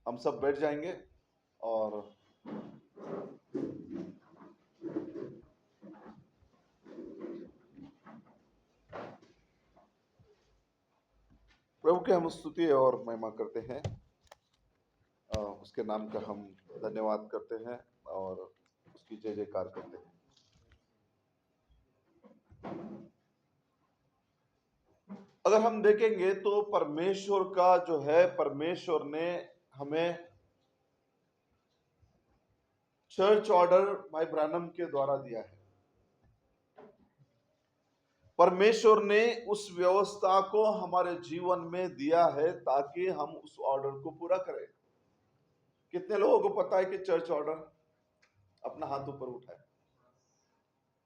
हम सब बैठ जाएंगे और प्रभु के हम स्तुति और महिमा करते हैं। उसके नाम का हम धन्यवाद करते हैं और उसकी जय जयकार करते हैं। अगर हम देखेंगे तो परमेश्वर का जो है, परमेश्वर ने हमें चर्च ऑर्डर भाई ब्रानम के द्वारा दिया है। परमेश्वर ने उस व्यवस्था को हमारे जीवन में दिया है ताकि हम उस ऑर्डर को पूरा करें। कितने लोगों को पता है कि चर्च ऑर्डर? अपना हाथ ऊपर उठाए।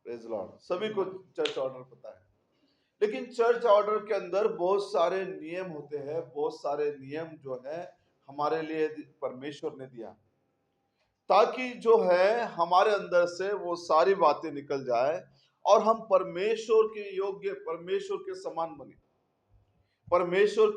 Praise Lord. सभी को चर्च ऑर्डर पता है, लेकिन चर्च ऑर्डर के अंदर बहुत सारे नियम होते हैं। बहुत सारे नियम जो है हमारे लिए परमेश्वर ने दिया ताकि जो है हमारे अंदर से वो सारी बातें निकल जाए और हम परमेश्वर के योग्य, परमेश्वर के समान बने। परमेश्वर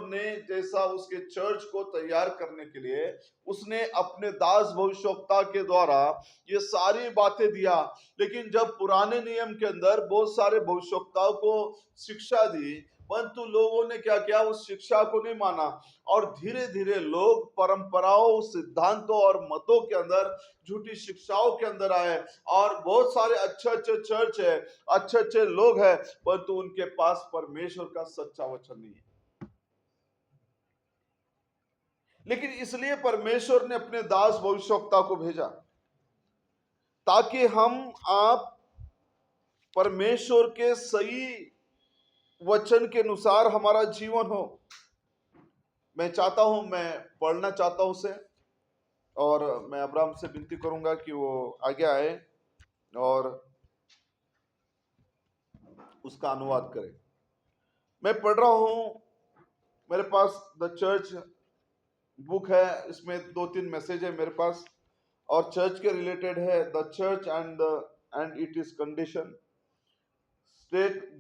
ने जैसा उसके चर्च को तैयार करने के लिए उसने अपने दास भविष्यवक्ता के द्वारा ये सारी बातें दिया। लेकिन जब पुराने नियम के अंदर बहुत सारे भविष्यवक्ताओं को शिक्षा दी, परंतु लोगों ने क्या किया? उस शिक्षा को नहीं माना और धीरे धीरे लोग परंपराओं, सिद्धांतों और मतों के अंदर, झूठी शिक्षाओं के अंदर आए और बहुत सारे अच्छे अच्छे चर्च है, अच्छे अच्छे लोग हैं, परंतु उनके पास परमेश्वर का सच्चा वचन नहीं है। लेकिन इसलिए परमेश्वर ने अपने दास भविष्यवक्ता को भेजा ताकि हम आप परमेश्वर के सही वचन के अनुसार हमारा जीवन हो। मैं चाहता हूं, मैं पढ़ना चाहता हूं उसे, और मैं अब्राहम से विनती करूंगा कि वो आगे आए और उसका अनुवाद करें। मैं पढ़ रहा हूं, मेरे पास द चर्च बुक है, इसमें 2-3 मैसेज है मेरे पास और चर्च के रिलेटेड है। The church and it is condition, state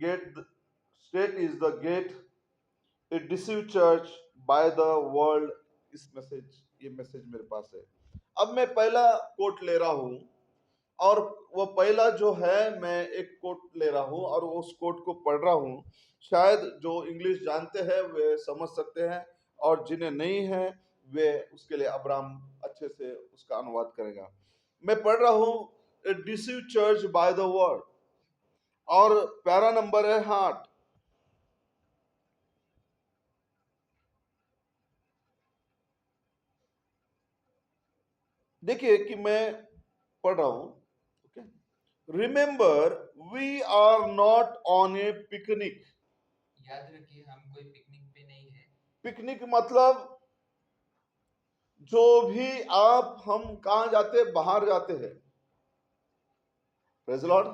is the gate, it deceive church by the world. इस मैसेज, ये मैसेज मेरे पास है। अब मैं पहला कोट ले रहा हूं और वो पहला जो है मैं एक कोट ले रहा हूं और उस कोट को पढ़ रहा हूं। शायद जो इंग्लिश जानते हैं वे समझ सकते हैं और जिन्हें नहीं है वे उसके लिए अब्राहम अच्छे से उसका अनुवाद करेगा। मैं पढ़ रहा हूं, deceive church by the word, और पैरा नंबर है 8। देखिए कि मैं पढ़ रहा हूं। Okay, remember we are not on a picnic. याद रखिए हम कोई पिकनिक पे नहीं है। पिकनिक मतलब जो भी हम कहां जाते, बाहर जाते हैं। Praise Lord.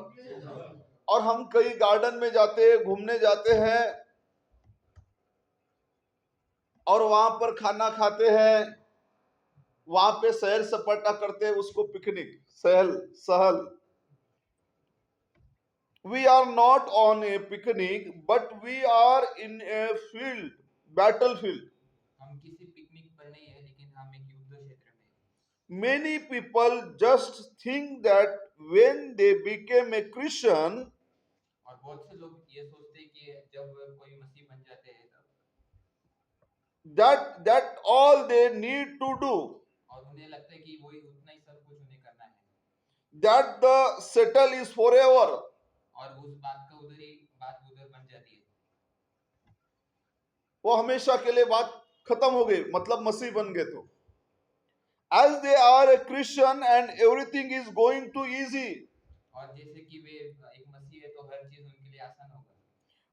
और हम कई गार्डन में जाते हैं, घूमने जाते हैं और वहां पर खाना खाते हैं, वहां पे सैर सपाटा करते हैं, उसको पिकनिक, सहल। We are not on a picnic but we are in a field, battle field. हम किसी पिकनिक पर नहीं है, लेकिन हम एक युद्ध क्षेत्र में हैं। Many people just think that when they became a Christian, और बहुत से लोग ये सोचते हैं कि जब कोई मसीह बन जाते हैं तब, that all they need to do, और उन्हें लगता है कि वही उतना ही सब कुछ उन्हें करना है that the settle is forever, और उस बात का बात उधर बन जाती है। वो हमेशा के लिए बात खत्म हो गई, मतलब मसीह बन गए तो। As they are a Christian and everything is going too easy, और जैसे कि वे एक मसीह है तो हर चीज उनके लिए आसान होगा।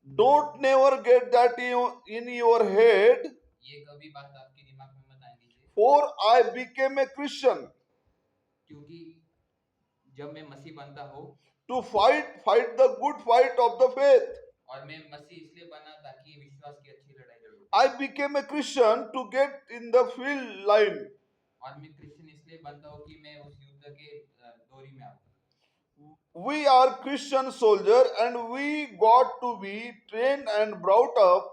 don't never get that in your head, ये कभी बात आपके दिमाग में मत आने दीजिए, for I became a Christian क्योंकि जब मैं मसीह बनता हूँ to fight the good fight of the faith. और मैं मसीह इसलिए बना ताकि विश्वास की अच्छी लड़ाई लड़ूं। I became a Christian to get in the field line. और मैं क्रिश्चियन इसलिए बनता हूँ कि मैं उस युद्ध के डोरी में आऊं। We are Christian soldier and we got to be trained and brought up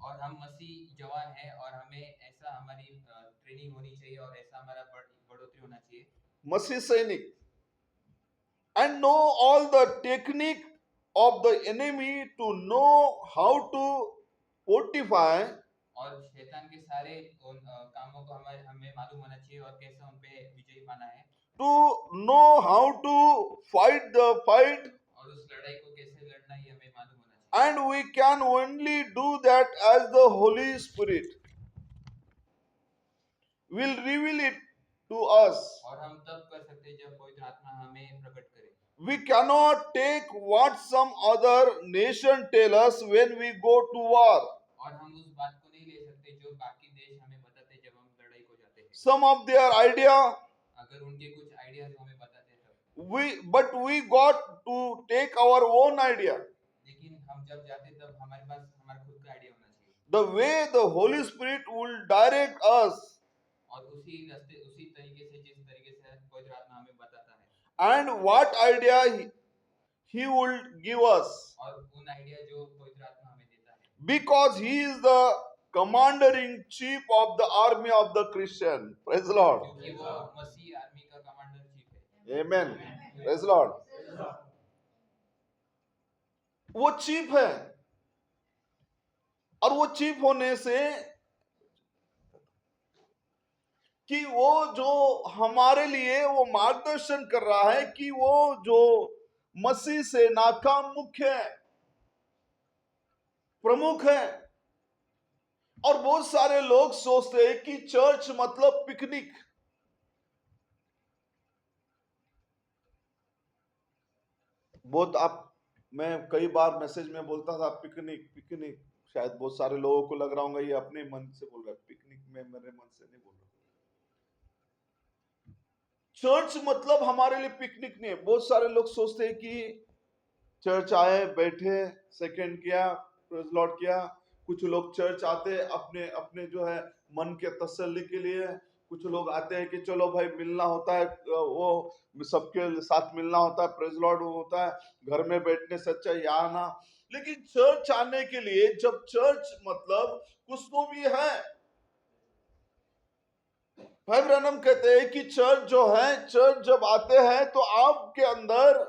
और हम मसीह जवान हैं और हमें ऐसा हमारी ट्रेनिंग होनी चाहिए और ऐसा हमारा बढ़ोतरी होना चाहिए। मसीह सैनिक and know all the technique of the enemy to know how to fortify और शैतान के सारे उन कामों को हमें मालूम होना चाहिए और कैसे उन पे विजयी पाना है to know how to fight the fight और उस लड़ाई को कैसे लड़ना ये हमें मालूम होना चाहिए। and we can only do that as the Holy Spirit will reveal it to us. और हम तब कर सकते हैं जब पवित्र आत्मा हमें प्रकट करे। We cannot take what some other nation tell us when we go to war. और हम उस बात को नहीं ले सकते जो बाकी देश हमें बताते हैं जब हम लड़ाई को जाते हैं। Some of their idea अगर उनके कुछ आइडियाज हमें बताते हैं तब but we got to take our own idea. लेकिन हम जब जाते तब हमारे पास हमारा खुद का आइडिया होना चाहिए The way the Holy Spirit will direct us और उसी रास्ते उसी तरीके से जिस तरीके से पवित्र आत्मा हमें बताता है and what idea he will give us और उन आइडिया जो पवित्र आत्मा हमें देता है because he is the commander in chief of the army of the Christian. Praise the Lord. क्योंकि वो मसीह आर्मी का कमांडर चीफ है। Amen. Praise the Lord. वो चीफ है और वो चीफ होने से कि वो जो हमारे लिए वो मार्गदर्शन कर रहा है कि वो जो मसीह सेना का मुख्य है, प्रमुख है। और बहुत सारे लोग सोचते हैं कि चर्च मतलब पिकनिक। मैं कई बार मैसेज में बोलता था पिकनिक पिकनिक, शायद बहुत सारे लोगों को लग रहा होगा ये अपने मन से बोल रहा है, पिकनिक में मेरे मन से नहीं बोल रहा। चर्च मतलब हमारे लिए पिकनिक नहीं है। बहुत सारे लोग सोचते हैं कि चर्च आए, बैठे, सेकंड किया, प्रेज लॉर्ड किया। कुछ लोग चर्च आते अपने अपने जो है मन के तसल्ली के लिए। कुछ लोग आते हैं कि चलो भाई मिलना होता है, वो सबके साथ मिलना होता है, प्रेज लॉर्ड होता है, घर में बैठने से अच्छा यहाँ आना। लेकिन चर्च आने के लिए, जब चर्च मतलब कुछ तो भी है। भाई ब्रैनम कहते हैं कि चर्च जो है, चर्च जब आते हैं तो आपके अंदर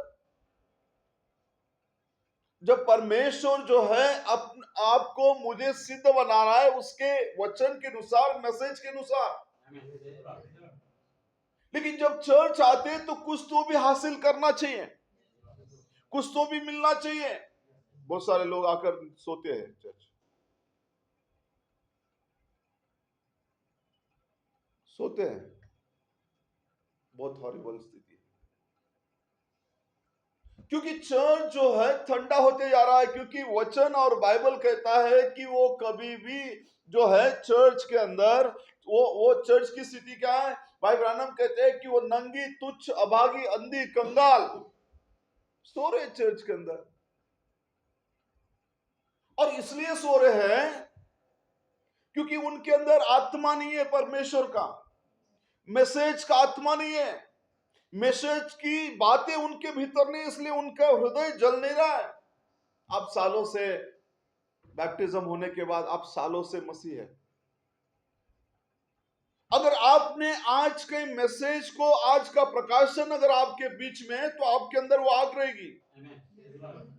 जब परमेश्वर जो है आपको मुझे सिद्ध बनाना है उसके वचन के अनुसार, मैसेज के अनुसार। लेकिन जब चर्च आते हैं तो कुछ तो भी हासिल करना चाहिए, कुछ तो भी मिलना चाहिए। बहुत सारे लोग आकर सोते हैं चर्च, सोते हैं। बहुत हॉरिबल स्थिति है, क्योंकि चर्च जो है ठंडा होते जा रहा है। क्योंकि वचन और बाइबल कहता है कि वो कभी भी जो है चर्च के अंदर वो चर्च की स्थिति क्या है? भाई ब्रानम कहते हैं कि वो नंगी, तुच्छ, अभागी, अंधी, कंगाल सो रहे चर्च के अंदर। और इसलिए सो रहे हैं क्योंकि उनके अंदर आत्मा नहीं है, परमेश्वर का मैसेज का आत्मा नहीं है, मैसेज की बातें उनके भीतर नहीं, इसलिए उनका हृदय जल नहीं रहा है। आप सालों से बैप्टिज्म होने के बाद आप सालों से मसीह है। अगर आपने आज के मैसेज को, आज का प्रकाशन अगर आपके बीच में है तो आपके अंदर वो आग रहेगी।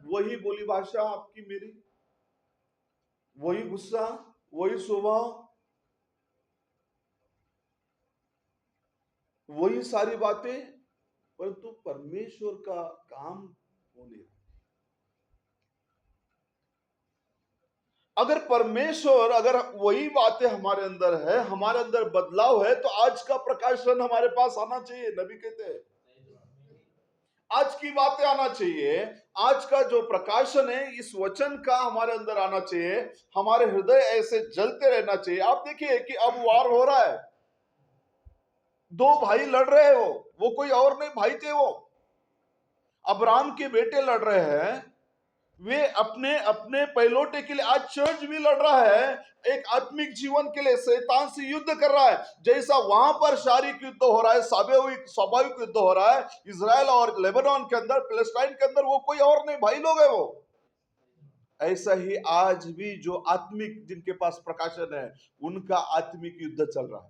वही बोली भाषा आपकी मेरी, वही गुस्सा, वही स्वभाव, वही सारी बातें, परंतु परमेश्वर का काम होने। अगर परमेश्वर, अगर वही बातें हमारे अंदर है, हमारे अंदर बदलाव है, तो आज का प्रकाशन हमारे पास आना चाहिए। नबी कहते हैं आज की बातें आना चाहिए। आज का जो प्रकाशन है इस वचन का हमारे अंदर आना चाहिए। हमारे हृदय ऐसे जलते रहना चाहिए। आप देखिए कि अब वार हो रहा है, दो भाई लड़ रहे हो, वो कोई और नहीं भाई थे, वो अब्राहम के बेटे लड़ रहे हैं। वे अपने अपने पहलोटे के लिए। आज चर्च भी लड़ रहा है एक आत्मिक जीवन के लिए, शैतान से युद्ध कर रहा है। जैसा वहां पर शारीरिक युद्ध हो रहा है, स्वाभाविक युद्ध हो रहा है इजराइल और लेबनान के अंदर, पैलेस्टाइन के अंदर, वो कोई और नहीं, भाई लोग है वो। ऐसा ही आज भी जो आत्मिक जिनके पास प्रकाशन है उनका आत्मिक युद्ध चल रहा है।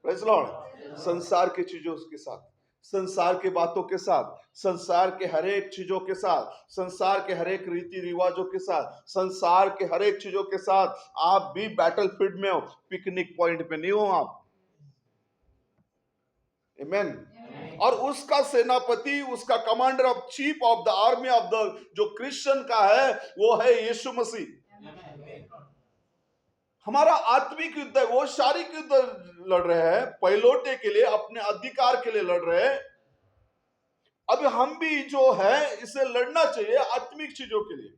Praise Lord. संसार की चीजों के साथ, संसार की बातों के साथ, संसार के हर एक चीजों के साथ, संसार के हर एक रीति रिवाजों के साथ, संसार के हर एक चीजों के साथ आप भी बैटलफील्ड में हो, पिकनिक पॉइंट पे नहीं हो आप। आमेन। और उसका सेनापति, उसका commander of chief of the army of the जो क्रिश्चियन का है वो है यीशु मसीह। हमारा आत्मिक युद्ध है, वो शारीरिक युद्ध लड़ रहे हैं पैलोटे के लिए, अपने अधिकार के लिए लड़ रहे हैं। अब हम भी जो है इसे लड़ना चाहिए आत्मिक चीजों के लिए,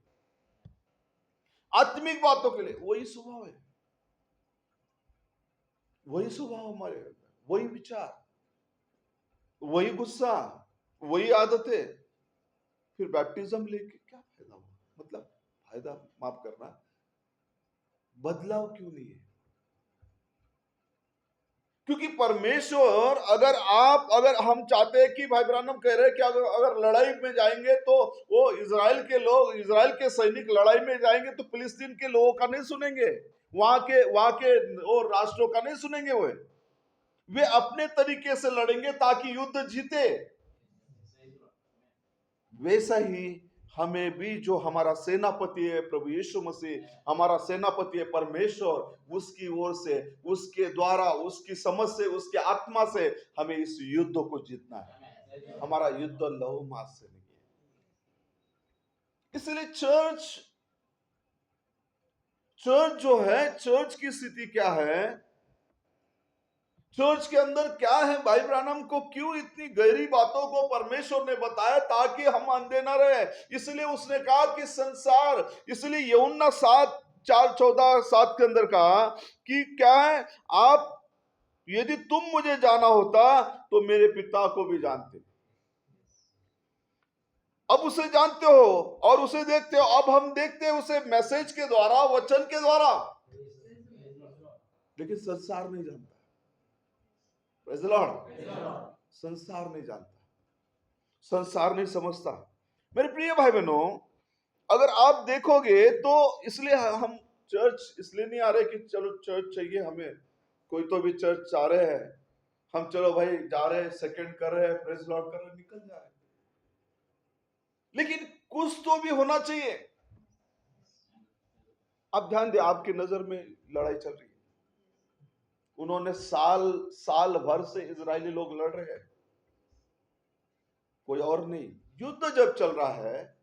आत्मिक बातों के लिए। वही स्वभाव है, वही स्वभाव हमारे, वही विचार, वही गुस्सा, वही आदतें। फिर बैप्टिज्म लेके क्या फायदा हुआ? मतलब फायदा, माफ करना, बदलाव क्यों नहीं है? क्योंकि परमेश्वर, अगर हम चाहते हैं कि भाई ब्रानम कह रहे हैं कि अगर लड़ाई में जाएंगे तो वो इजराइल के लोग, इजराइल के सैनिक लड़ाई में जाएंगे तो फिलिस्तीन के लोगों का नहीं सुनेंगे, वहां के वो राष्ट्रों का नहीं सुनेंगे। वे अपने तरीके से लड़ेंगे ताकि युद्ध जीते। वैसा ही हमें भी, जो हमारा सेनापति है प्रभु यीशु मसीह, हमारा सेनापति है परमेश्वर, उसकी ओर से, उसके द्वारा, उसकी समझ से, उसके आत्मा से हमें इस युद्ध को जीतना है। हमारा युद्ध लहू मांस से नहीं है। इसलिए चर्च जो है, चर्च की स्थिति क्या है, चर्च के अंदर क्या है, भाई ब्रानम को क्यों इतनी गहरी बातों को परमेश्वर ने बताया ताकि हम अंधे न रहे। इसलिए उसने कहा कि संसार, इसलिए यूहन्ना 7:4-14-7 के अंदर कहा कि क्या है, आप यदि तुम मुझे जाना होता तो मेरे पिता को भी जानते। अब उसे जानते हो और उसे देखते हो। अब हम देखते हैं उसे मैसेज के द्वारा, वचन के द्वारा, लेकिन संसार नहीं जानता। Praise the Lord. संसार नहीं जानता, संसार नहीं समझता। मेरे प्रिय भाई बहनों, अगर आप देखोगे तो, इसलिए हम चर्च इसलिए नहीं आ रहे कि चलो चर्च चाहिए हमें, कोई तो भी चर्च आ रहे हैं, हम चलो भाई जा रहे हैं, सेकंड कर रहे हैं, प्रेज़ लॉर्ड कर रहे हैं, निकल जाए। लेकिन कुछ तो भी होना चाहिए। आप ध्यान दे, आपकी नजर में लड़ाई चल रही है, उन्होंने साल भर से इजरायली लोग लड़ रहे हैं, कोई और नहीं। युद्ध जब चल रहा है,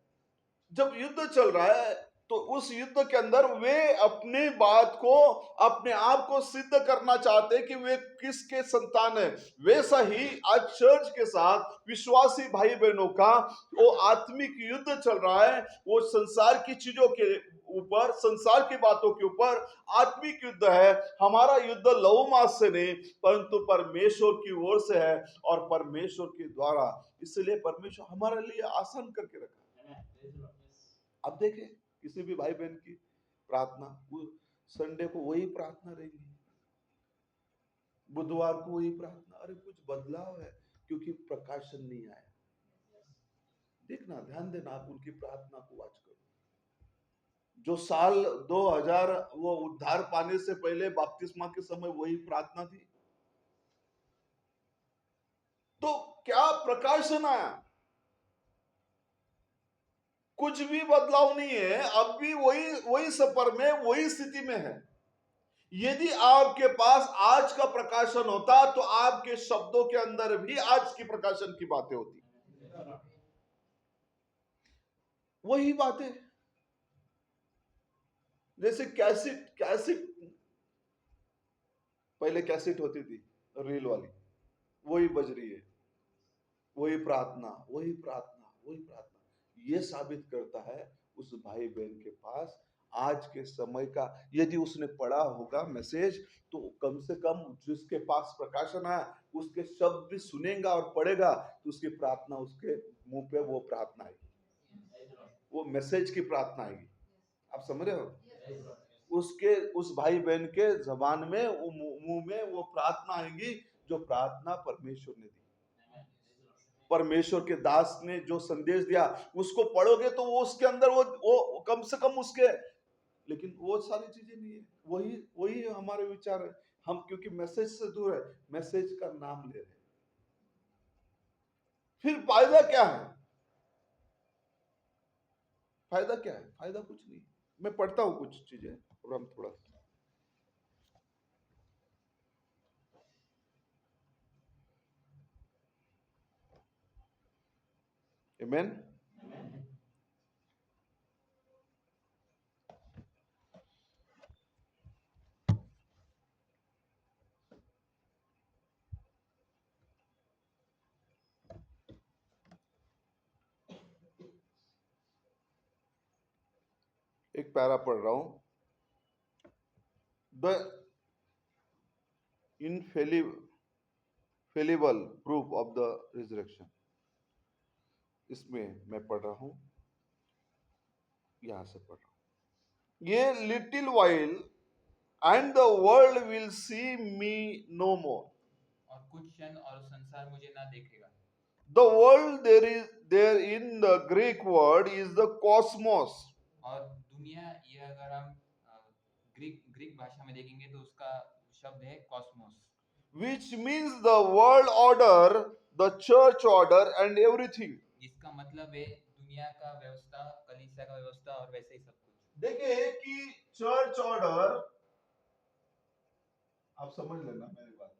जब युद्ध चल रहा है तो उस युद्ध के अंदर वे अपनी बात को, अपने आप को सिद्ध करना चाहते हैं कि वे किसके संतान है। वैसा ही आज चर्च के साथ विश्वासी भाई बहनों का वो आत्मिक युद्ध चल रहा है। वो संसार की चीजों के ऊपर, संसार की बातों के ऊपर आत्मिक युद्ध है। हमारा युद्ध लहू मांस से नहीं परंतु परमेश्वर की ओर से है और परमेश्वर के द्वारा। इसलिए परमेश्वर हमारे लिए आसान करके रखा। अब देखें किसी भी भाई बहन की प्रार्थना, वो संडे को वही प्रार्थना रहेगी, बुधवार को वही प्रार्थना। अरे कुछ बदलाव है, क्योंकि प्रकाशन नहीं आया। देखना, ध्यान देना, आप उनकी प्रार्थना को वाच करो। जो साल 2000 वो उद्धार पाने से पहले बपतिस्मा के समय वही प्रार्थना थी, तो क्या प्रकाशन आया? कुछ भी बदलाव नहीं है, अब भी वही सफर में, वही स्थिति में है। यदि आपके पास आज का प्रकाशन होता तो आपके शब्दों के अंदर भी आज की प्रकाशन की बातें होती। वही बातें, जैसे कैसेट पहले कैसेट होती थी रील वाली, वही बज रही है, वही प्रार्थना, वही प्रार्थना, वही प्रार्थना। यह साबित करता है उस भाई बहन के पास आज के समय का, यदि उसने पढ़ा होगा मैसेज तो कम से कम जिसके पास प्रकाशन आया उसके शब्द भी सुनेगा और पढ़ेगा तो उसकी प्रार्थना, उसके मुंह पे वो प्रार्थना आएगी, वो मैसेज की प्रार्थना आएगी। आप समझ रहे हो? उसके, उस भाई बहन के जबान में, मुंह में वो प्रार्थना आएगी जो प्रार्थना परमेश्वर ने दी, परमेश्वर के दास ने जो संदेश दिया, उसको पढ़ोगे तो वो उसके अंदर वो कम से कम उसके, लेकिन वो सारी चीजें नहीं है। वही हमारे विचार है हम क्योंकि मैसेज से दूर है, मैसेज का नाम ले रहे हैं। फिर फायदा क्या है? फायदा क्या है? फायदा कुछ नहीं। मैं पढ़ता हूं कुछ चीजें और हम थोड़ा आमेन। एक पैरा पढ़ रहा हूं, the infallible proof of the resurrection. इसमें मैं पढ़ रहा हूं, यहां से पढ़ रहा हूं। ये little while and the world will see me no more. और कुछ क्षण और संसार मुझे ना देखेगा। The world there in the Greek word is the cosmos, और दुनिया, ये अगर हम ग्रीक भाषा में देखेंगे तो उसका शब्द है Cosmos, which means the world order, the church order, and everything. जिसका मतलब है दुनिया का व्यवस्था, कलीसिया का व्यवस्था और वैसे ही सब कुछ। देखिए कि चर्च ऑर्डर, आप समझ लेना मेरी बात,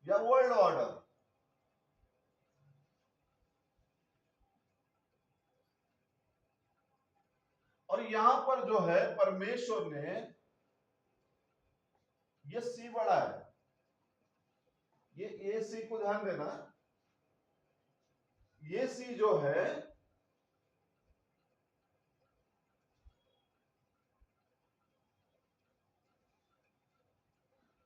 या वर्ल्ड ऑर्डर, और यहां पर जो है परमेश्वर ने, ये सी बड़ा है, ये ए सी को ध्यान देना, ये सी जो है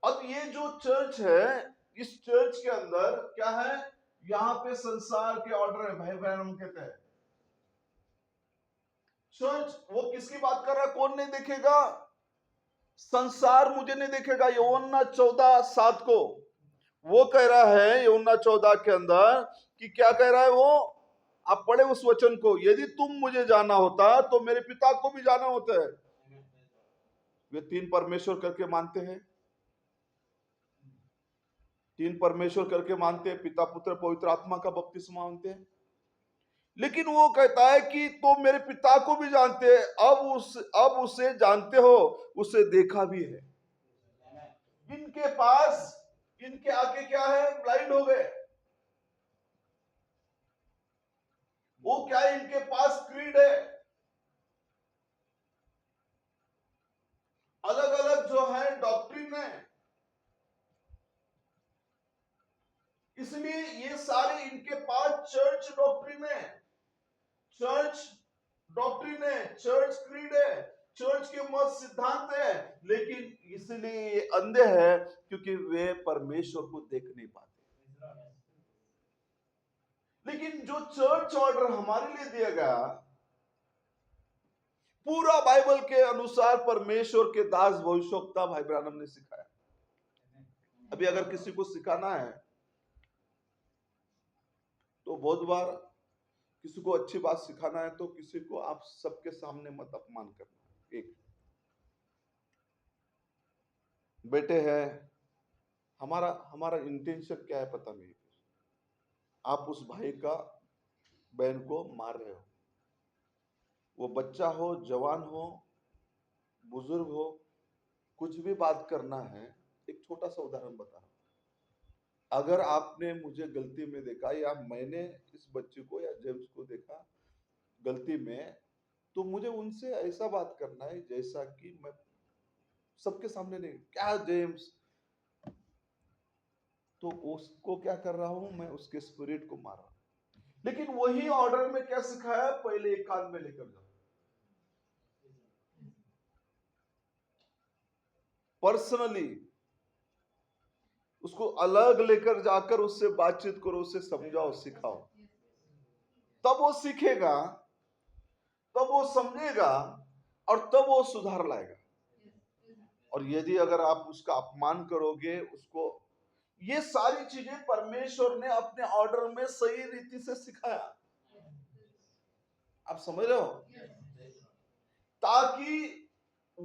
अब ये जो चर्च है, इस चर्च के अंदर क्या है, यहां पे संसार के ऑर्डर है, भाई बहन हम कहते हैं। चर्च वो किसकी बात कर रहा है? कौन नहीं देखेगा? संसार मुझे नहीं देखेगा। यूहन्ना 14:7 को वो कह रहा है, यूहन्ना 14 के अंदर कि क्या कह रहा है वो, आप पढ़े उस वचन को, यदि तुम मुझे जाना होता तो मेरे पिता को भी जाना होता है। वे तीन परमेश्वर करके मानते हैं, तीन परमेश्वर करके मानते हैं, पिता पुत्र पवित्र आत्मा का बपतिस्मा मानते हैं। लेकिन वो कहता है कि तो मेरे पिता को भी जानते हैं, अब उसे जानते हो, उसे देखा भी है। इनके पास, इनके आगे क्या है? ब्लाइंड हो गए वो। क्या है? इनके पास क्रीड है, अलग अलग जो है डॉक्ट्रिन है। इसलिए ये सारे इनके पास चर्च डॉक्ट्रिन है, चर्च डॉक्ट्रिन है, चर्च क्रीड है, चर्च के मत सिद्धांत है। लेकिन इसलिए ये अंधे हैं क्योंकि वे परमेश्वर को देख नहीं पाते। लेकिन जो चर्च ऑर्डर हमारे लिए दिया गया, पूरा बाइबल के अनुसार परमेश्वर के दास भविष्यवक्ता भाई ब्रानम ने सिखाया। अभी अगर किसी को सिखाना है तो बहुत बार किसी को अच्छी बात सिखाना है तो किसी को आप सबके सामने मत अपमान करना। एक बेटे हैं, हमारा हमारा इंटेंशन क्या है पता नहीं, आप उस भाई का बहन को मार रहे हो, वो बच्चा हो, जवान हो, बुजुर्ग हो, कुछ भी बात करना है। एक छोटा सा उदाहरण बता रहा हूं, अगर आपने मुझे गलती में देखा या मैंने इस बच्चे को या जेम्स को देखा गलती में, तो मुझे उनसे ऐसा बात करना है जैसा कि मैं सबके सामने नहीं, क्या जेम्स, तो उसको क्या कर रहा हूं मैं? उसके स्पिरिट को मार रहा हूं। लेकिन वही ऑर्डर में क्या सिखाया? पहले एक कान में लेकर जाओ, पर्सनली उसको अलग लेकर जाकर उससे बातचीत करो, उससे समझाओ, सिखाओ, तब वो सीखेगा, तब वो समझेगा और तब वो सुधार लाएगा। और यदि अगर आप उसका अपमान करोगे, उसको, ये सारी चीजें परमेश्वर ने अपने ऑर्डर में सही रीति से सिखाया। आप समझ रहे हो? ताकि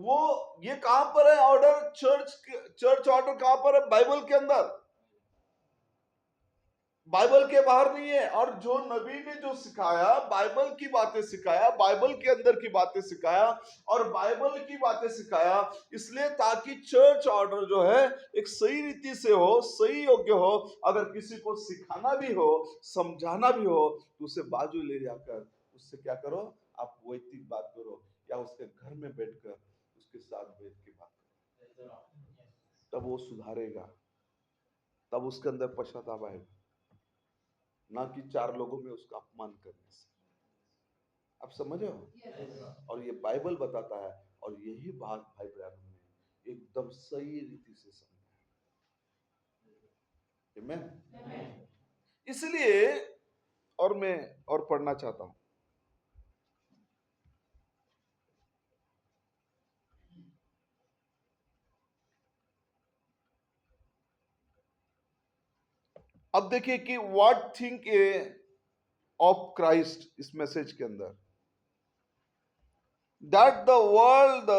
वो ये कहां पर है ऑर्डर? चर्च ऑर्डर कहां पर है? बाइबल के अंदर, बाइबल के बाहर नहीं है। और जो नबी ने जो सिखाया, बाइबल की बातें सिखाया, बाइबल के अंदर की बातें सिखाया और बाइबल की बातें सिखाया, इसलिए ताकि चर्च ऑर्डर जो है एक सही रीति से हो, सही योग्य हो। अगर किसी को सिखाना भी हो, समझाना भी हो, तो उसे बाजू ले जाकर उससे क्या करो? आप वैयक्तिक बात करो या उसके घर में बैठकर उसके साथ बैठ के बात करो, तब वो सुधारेगा, तब उसके अंदर पश्चाताप आएगा, ना कि चार लोगों में उसका अपमान करने से। आप समझ रहे हो? और ये बाइबल बताता है, और यही बात भाई ब्रैनम ने एकदम सही रीति से समझा। आमीन। इसलिए और मैं और पढ़ना चाहता हूं। अब देखिए कि व्हाट थिंक ऑफ क्राइस्ट इस मैसेज के अंदर, that the world,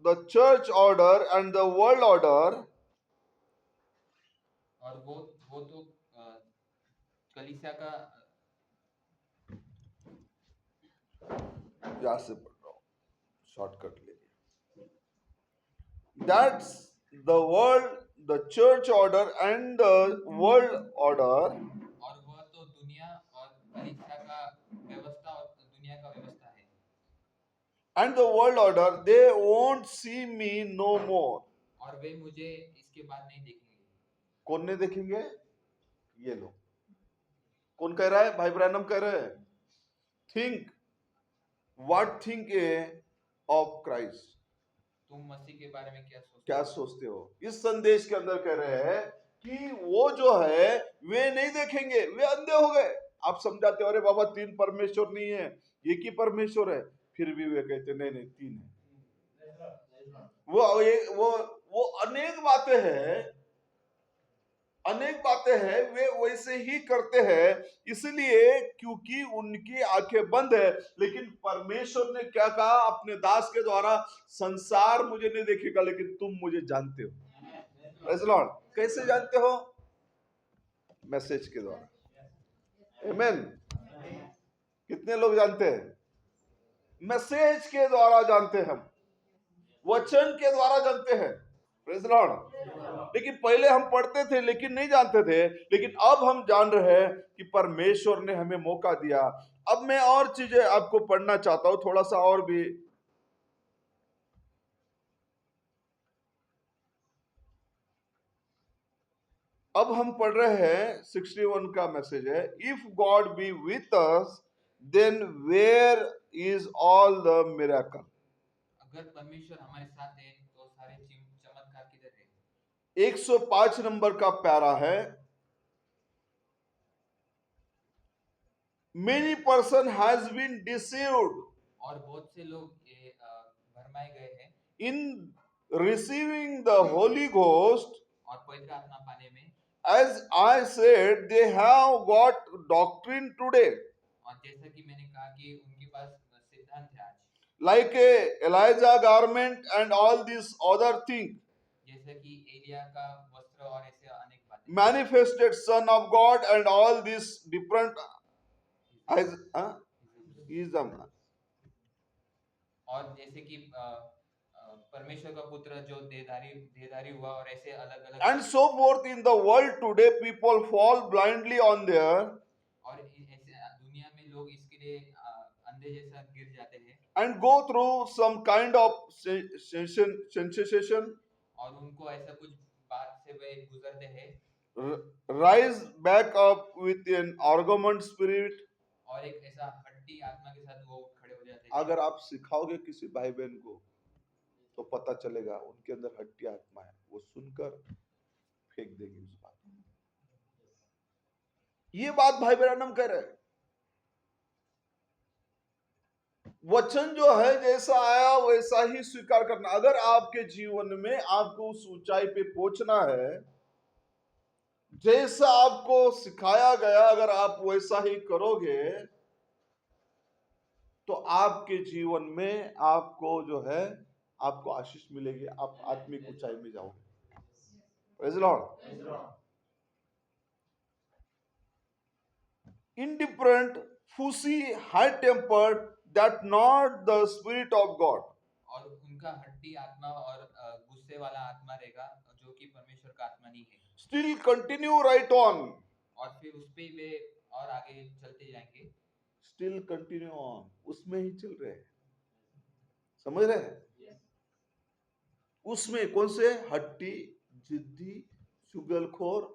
the church order and the world order, और वो तो कलीसिया का यहां से पढ़ रहा हूं, शॉर्टकट ले लिया। That's the world, the church order and the world order, और वह तो दुनिया और कलीसिया का व्यवस्था और दुनिया का व्यवस्था है। and the world order, they won't see me no more. और वे मुझे इसके बाद नहीं देखेंगे। कौन नहीं देखेंगे? ये लोग। कौन कह रहा है? भाई ब्रैनम कह रहे हैं। Think, what think of Christ, तुम मसीह के बारे में क्या सोचते हो? इस संदेश के अंदर कह रहे हैं कि वो जो है वे नहीं देखेंगे, वे अंधे हो गए। आप समझाते हो अरे बाबा तीन परमेश्वर नहीं है, एक ही परमेश्वर है, फिर भी वे कहते नहीं नहीं तीन है। वो अनेक बातें हैं, अनेक बातें हैं, वे वैसे ही करते हैं, इसलिए क्योंकि उनकी आंखें बंद है। लेकिन परमेश्वर ने क्या कहा अपने दास के द्वारा? संसार मुझे नहीं देखेगा, लेकिन तुम मुझे जानते हो। Praise the Lord. कैसे जानते हो? मैसेज के द्वारा। आमीन। कितने लोग जानते हैं? मैसेज के द्वारा जानते हैं हम, वचन के द्वारा जानते हैं। Praise the Lord. लेकिन पहले हम पढ़ते थे लेकिन नहीं जानते थे, लेकिन अब हम जान रहे हैं कि परमेश्वर ने हमें मौका दिया। अब मैं और चीजें आपको पढ़ना चाहता हूं, थोड़ा सा और भी। अब हम पढ़ रहे हैं 61 का मैसेज है, if God be with us then where is all the miracle. अगर परमेश्वर हमारे साथ है तो सारे चमत्कार किधर है? 105 नंबर का प्यारा है। Many person has been deceived और बहुत से लोग ये भरमाए गए हैं in receiving the Holy Ghost. और पवित्र आत्मा पाने में। As I said, they have got doctrine today, और जैसा कि मैंने कहा कि उनके पास सिद्धांत है आज, like a Elijah garment and all these other things. जैसे कि एलिया का वस्त्र और ऐसे अनेक बातें, Manifested Son of God and all these different ism. और जैसे कि परमेश्वर का पुत्र जो देहधारी हुआ और ऐसे अलग अलग And so forth. In the world today, people fall blindly on their और ऐसे दुनिया में लोग इसके लिए अंधे जैसा गिर जाते हैं and go through some kind of sensation, और उनको ऐसा कुछ बात से वे गुजरते हैं rise back up with an argument spirit. और एक ऐसा हड्डी आत्मा के साथ वो खड़े हो जाते हैं। अगर आप सिखाओगे किसी भाई बहन को तो पता चलेगा उनके अंदर हड्डी आत्मा है, वो सुनकर फेंक देगी उस बात को। ये बात भाई ब्रैनम कह रहे हैं। वचन जो है जैसा आया वैसा ही स्वीकार करना। अगर आपके जीवन में आपको उस ऊंचाई पे पहुंचना है, जैसा आपको सिखाया गया अगर आप वैसा ही करोगे, तो आपके जीवन में आपको जो है आपको आशीष मिलेगी, आप आत्मिक ऊंचाई में जाओगे। Praise Lord. Indifferent, fussy, high-tempered, that not the spirit of God. और उनका हट्टी आत्मा और गुस्से वाला आत्मा रहेगा जो कि परमेश्वर का आत्मा नहीं है। Still continue right on. और फिर उस पे वे और आगे चलते जाएंगे। Still continue on. उसमें ही चल रहे हैं, समझ रहे हैं? उसमें कौन से? हट्टी, जिद्दी, चुगलखोर,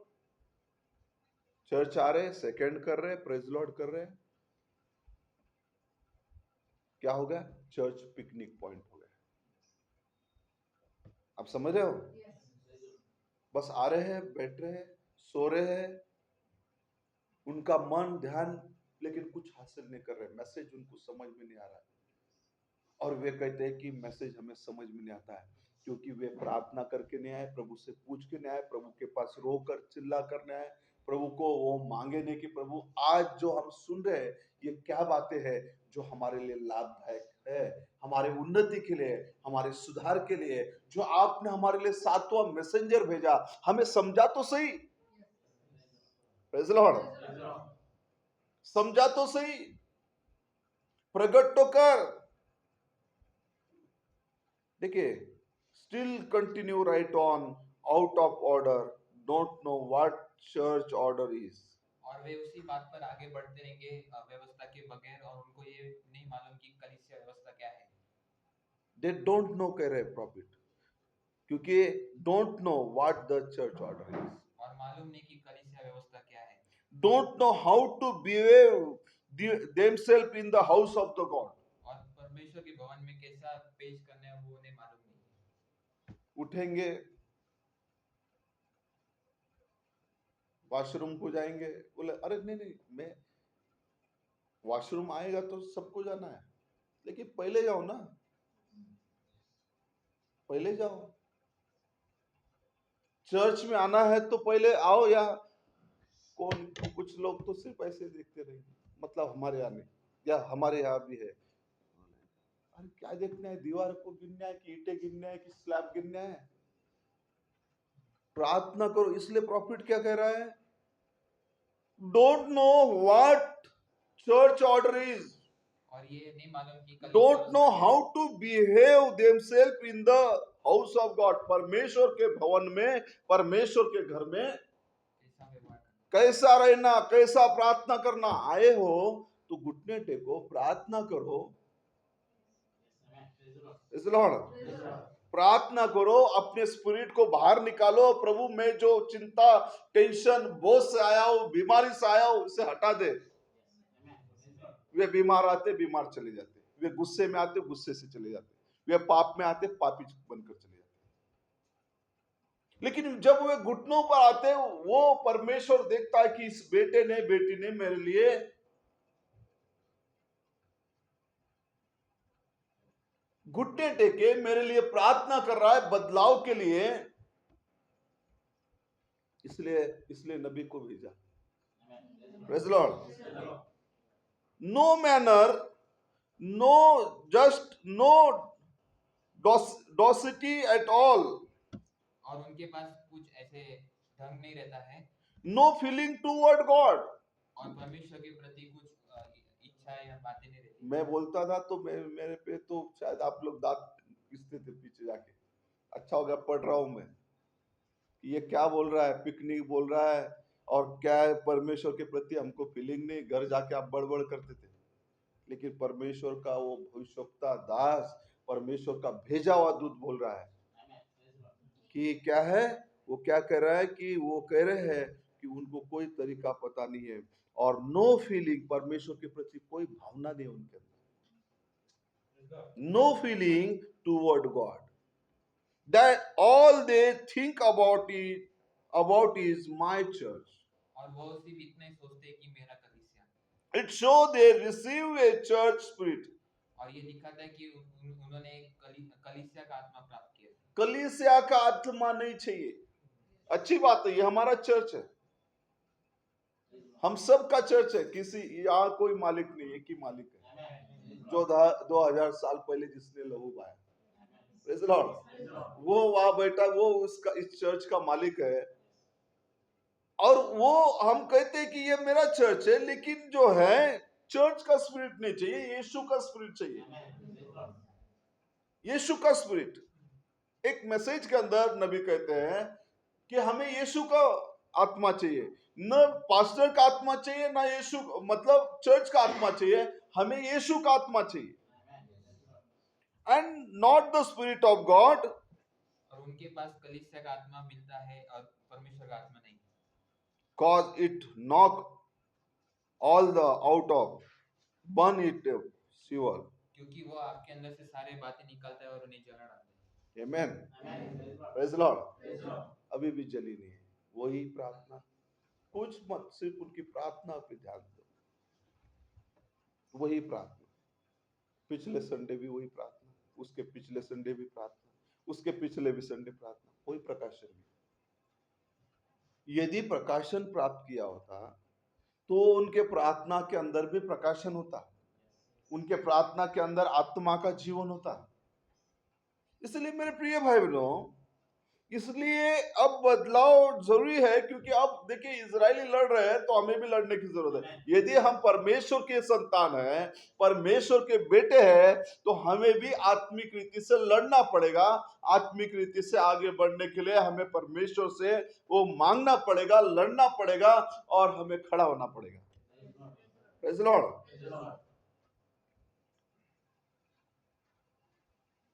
चर्च आ रहे, सेकंड कर रहे, प्रेज लॉर्ड कर रहे, क्या हो गया? चर्च पिकनिक पॉइंट हो गया। आप समझ रहे हो? बस आ रहे हैं, बैठ रहे हैं, सो रहे हैं, उनका मन ध्यान लेकिन कुछ हासिल नहीं कर रहे, मैसेज उनको समझ में नहीं आ रहा है। और वे कहते हैं कि मैसेज हमें समझ में नहीं आता है, क्योंकि वे प्रार्थना करके नहीं आए, प्रभु से पूछ के नहीं आए, प्रभु के पास रो कर चिल्ला करने आए, प्रभु को वो मांगे नहीं कि प्रभु आज जो हम सुन रहे हैं ये क्या बातें हैं जो हमारे लिए लाभदायक है, हमारे उन्नति के लिए, हमारे सुधार के लिए, जो आपने हमारे लिए 7वां मैसेंजर भेजा, हमें समझा तो सही। Praise Lord. समझा तो सही, प्रकट तो कर। देखिए, still continue right on, out of order, don't know what church order is. और वे उसी बात पर आगे बढ़ते रहेंगे व्यवस्था के बगैर, और उनको ये नहीं मालूम कि कलीसिया व्यवस्था क्या है। दे डोंट नो कह रहे प्रॉफिट, क्योंकि don't know what the church order is, और मालूम नहीं कि कलीसिया व्यवस्था क्या है। Don't know how to behave themself in the house of the God. और परमेश्वर के भवन में कैसा पेश करना है वो उन्हें मालूम नहीं। उठेंगे, वॉशरूम को जाएंगे, बोले अरे नहीं नहीं, मैं वॉशरूम आएगा तो सबको जाना है, लेकिन पहले जाओ ना, पहले जाओ। चर्च में आना है तो पहले आओ, या कौन? कुछ लोग तो सिर्फ ऐसे देखते रहेंगे, मतलब हमारे यहाँ नहीं, या हमारे यहाँ भी है, अरे क्या देखना है? दीवार को गिनना है कि ईंटें गिनना है कि स्लैब गिनना है? प्रार्थना करो। इसलिए प्रॉफिट क्या कह रहा है? Don't know what church order is, और ये नहीं मालूम कि कलीसिया डोंट नो व्यवस्था क्या हाउ है। To behave themself in the house of God. परमेश्वर के भवन में, परमेश्वर के घर में कैसा व्यवहार करना। कैसा रहना, कैसा प्रार्थना करना। आए हो तो घुटने टेको, प्रार्थना करो। इस लॉर्ड, प्रार्थना करो, अपने स्पिरिट को बाहर निकालो। प्रभु में जो चिंता, टेंशन, बोझ से आया हो, बीमारी से आया हो, उसे हटा दे। वे बीमार आते, बीमार चले जाते, वे गुस्से में आते, गुस्से से चले जाते, वे पाप में आते, पापी बनकर चले जाते। लेकिन जब वे घुटनों पर आते, वो परमेश्वर देखता है कि इस बेटे ने, बेटी ने मेरे लिए घुटने टेके, मेरे लिए प्रार्थना कर रहा है बदलाव के लिए, इसलिए नबी को भेजा। Praise Lord. No manner, no just, no डॉसिटी एट ऑल, और उनके पास कुछ ऐसे ढंग नहीं रहता है, नो फीलिंग टूवर्ड गॉड। और परमेश्वर के प्रति कुछ इच्छा या बातें नहीं रहती। मैं बोलता था तो मेरे पे तो शायद आप लोग दांत पिसते थे पीछे जाके। अच्छा हो गया पढ़ रहा हूं मैं, ये क्या बोल रहा है, पिकनिक बोल रहा है, और क्या है, परमेश्वर के प्रति हमको फीलिंग नहीं। घर जाके आप बड़बड़ करते थे, लेकिन परमेश्वर का वो भविष्यवक्ता दास, परमेश्वर का भेजा हुआ दूत बोल रहा है कि क्या है, वो क्या कह रहा है कि वो कह रहे हैं कि उनको कोई तरीका पता नहीं है, और नो फीलिंग, परमेश्वर के प्रति कोई भावना नहीं उनके अंदर, no feeling toward God, that all they think about is my church. और वो सिर्फ इतना ही सोचते हैं कि मेरा कलीसिया। It show they receive a church spirit. और ये दिखाता है कि उन्होंने कलीसिया का आत्मा प्राप्त किया। कलीसिया का आत्मा नहीं चाहिए। अच्छी बात है, ये हमारा चर्च है, हम सब का चर्च है, किसी यहाँ कोई मालिक नहीं, एक ही मालिक है, जो 2000 साल पहले जिसने लहू बहाया। Praise the Lord. वो वहां बैठा, वो उसका इस चर्च का मालिक है, और वो हम कहते हैं कि ये मेरा चर्च है, लेकिन जो है चर्च का स्पिरिट नहीं चाहिए, यीशु का स्पिरिट चाहिए। यीशु का स्पिरिट। एक मैसेज के अंदर नबी कहते हैं कि हमें यीशु का आत्मा चाहिए, न पास्टर का आत्मा चाहिए, ना यीशु मतलब चर्च का आत्मा चाहिए, हमें यीशु का आत्मा चाहिए, and not the spirit of God. और उनके पास कलीसिया का आत्मा मिलता है और परमेश्वर का आत्मा नहीं। Cause it knock all the out of, burn it Shiva. क्योंकि वो आपके अंदर से सारे बातें निकालता है और उन्हें जला डालता है। Amen. Praise the Lord. अभी भी जली नहीं है, वही प्रार्थना, कुछ मत, सिर्फ उनकी प्रार्थना पे ध्यान दो, वही प्रार्थना। पिछले संडे भी वही प्रार्थना, उसके पिछले संडे भी प्रार्थना, उसके पिछले भी संडे प्रार्थना, कोई प्रकाशन नहीं। यदि प्रकाशन प्राप्त किया होता तो उनके प्रार्थना के अंदर भी प्रकाशन होता, उनके प्रार्थना के अंदर आत्मा का जीवन होता। इसलिए मेरे प्रिय भाई बहनों, इसलिए अब बदलाव जरूरी है, क्योंकि अब देखिए इजरायली लड़ रहे हैं तो हमें भी लड़ने की जरूरत है। यदि हम परमेश्वर के संतान हैं, परमेश्वर के बेटे हैं, तो हमें भी आत्मिक रीति से लड़ना पड़ेगा। आत्मिक रीति से आगे बढ़ने के लिए हमें परमेश्वर से वो मांगना पड़ेगा, लड़ना पड़ेगा, और हमें खड़ा होना पड़ेगा। Praise the Lord.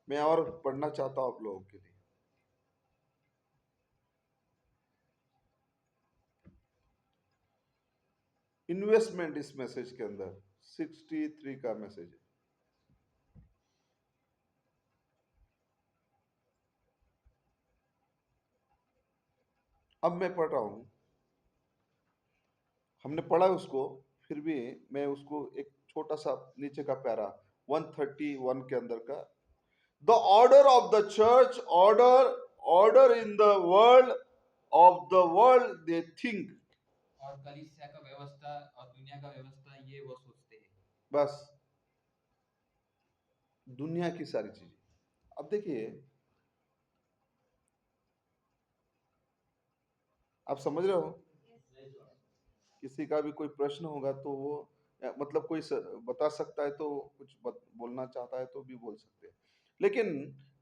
मैं और पढ़ना चाहता हूं आप लोगों के लिए। इन्वेस्टमेंट इस मैसेज के अंदर 63 का मैसेज है। अब मैं पढ़ रहा हूं, हमने पढ़ा उसको, फिर भी मैं उसको एक छोटा सा नीचे का पैरा 131 के अंदर का, the order of the church, order in the world of the world they think. और कलीसिया का व्यवस्था और दुनिया का व्यवस्था ये वो सोचते हैं। बस दुनिया की सारी चीजें। अब देखिए, आप समझ रहे हो, किसी का भी कोई प्रश्न होगा तो वो मतलब कोई बता सकता है, तो कुछ बोलना चाहता है तो भी बोल सकते हैं। लेकिन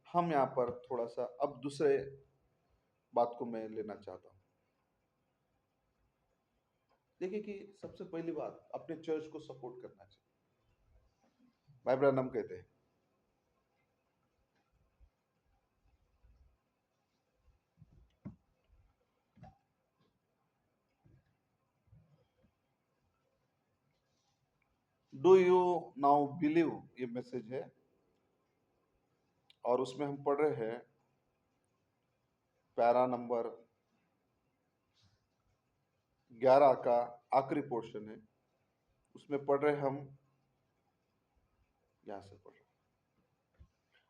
हम यहाँ पर थोड़ा सा अब दूसरे बात को मैं लेना चाहता हूँ। देखिए कि सबसे पहली बात, अपने चर्च को सपोर्ट करना चाहिए। भाई ब्रैनम कहते हैं, डू यू नाउ बिलीव, ये मैसेज है, और उसमें हम पढ़ रहे हैं पैरा नंबर 11 का आखिरी पोर्शन है, उसमें पढ़ रहे हम, यहां से पढ़ रहे,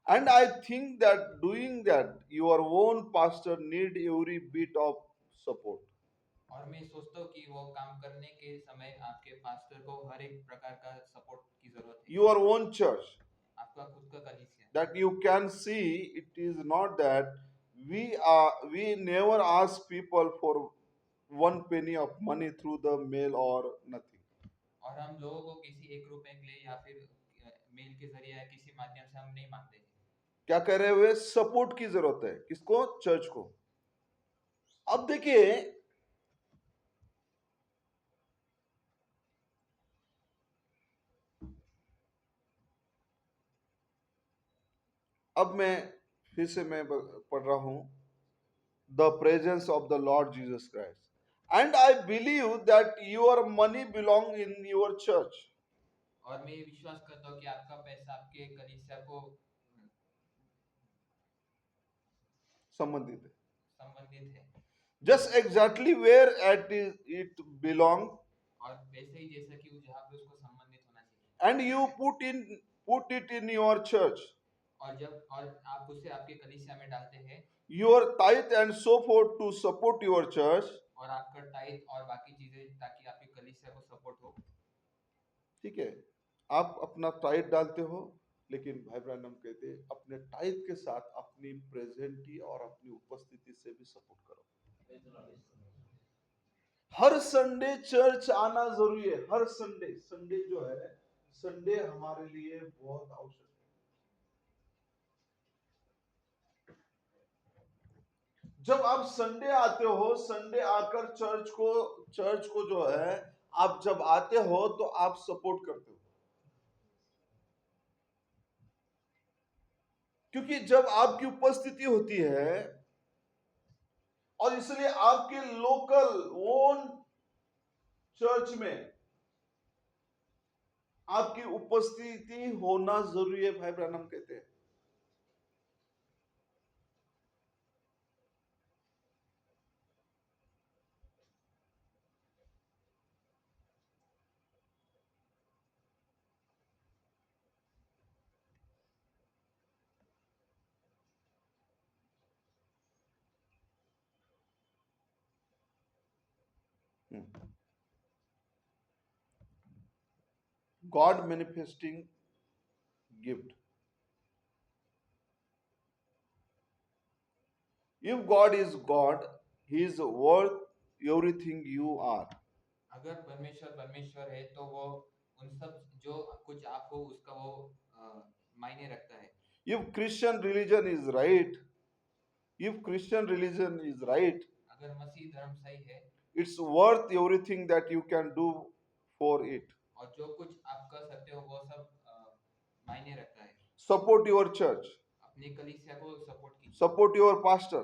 and I think that doing that your own pastor need every bit of support. और मैं सोचता हूँ कि वो काम करने के समय आपके पास्टर को हर एक प्रकार का सपोर्ट की जरूरत है। Your own church, आपका खुद का कलीसिया, that you can see, it is not that we never ask people for one penny of money through the mail or nothing. और हम लोगों को किसी 1 रुपए के लिए या फिर मेल के जरिए या किसी माध्यम से हम नहीं मांगते हैं। क्या कह रहे हुए, सपोर्ट की जरूरत है, किसको, चर्च को। अब देखिए, अब मैं फिर से मैं पढ़ रहा हूं, the presence of the Lord Jesus Christ. And I believe that your money belong in your church. और मैं विश्वास करता हूँ कि आपका पैसा आपके कलीसिया को संबंधित है। Just exactly where it belong. और वैसे ही जैसा कि जहाँ पे उसको संबंधित होना चाहिए। And you put it in your church. और आप उसे आपके कलीसिया में डालते हैं। Your tithe and so forth to support your church. और आपका टाइथ और बाकी चीजें ताकि आपके कलीसिया को सपोर्ट हो। ठीक है, आप अपना टाइथ डालते हो, लेकिन भाई ब्रैनम कहते हैं अपने टाइथ के साथ अपनी प्रेजेंटी और अपनी उपस्थिति से भी सपोर्ट करो। हर संडे चर्च आना जरूरी है। हर संडे, संडे जो है, संडे हमारे लिए बहुत आवश्यक है। जब आप संडे आते हो, संडे आकर चर्च को जो है, आप जब आते हो तो आप सपोर्ट करते हो, क्योंकि जब आपकी उपस्थिति होती है और इसलिए आपके लोकल ओन चर्च में आपकी उपस्थिति होना जरूरी है। भाई ब्रैनम कहते हैं God manifesting gift. If God is God, He is worth everything you are. अगर परमेश्वर परमेश्वर है तो वो उन सब जो कुछ आप हो उसका वो मायने रखता है। If Christian religion is right, अगर मसीह धर्म सही है it's worth everything that you can do for it. और जो कुछ आप कर सकते हो वो सब मायने रखता है। Support your church, अपनी कलीसिया को सपोर्ट कीजिए support your pastor,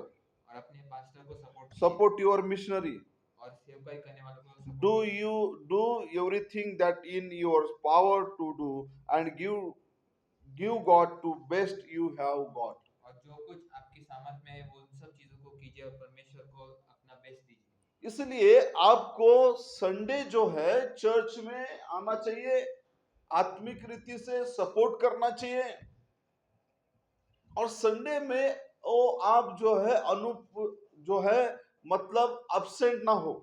और अपने पास्टर को सपोर्ट कीजिए support your missionary. और सेवकाई करने वालों को support Do कीजिए। you do everything that in your power to do and give God to best you have got. और जो कुछ आपकी सामर्थ में है वो उन सब चीजों को कीजिए और परमेश्वर को अपना बेस्ट दीजिए। इसलिए आपको संडे जो है चर्च में आना चाहिए, आत्मिक रीति से सपोर्ट करना चाहिए, और संडे में वो आप जो है मतलब अब्सेंट ना हो।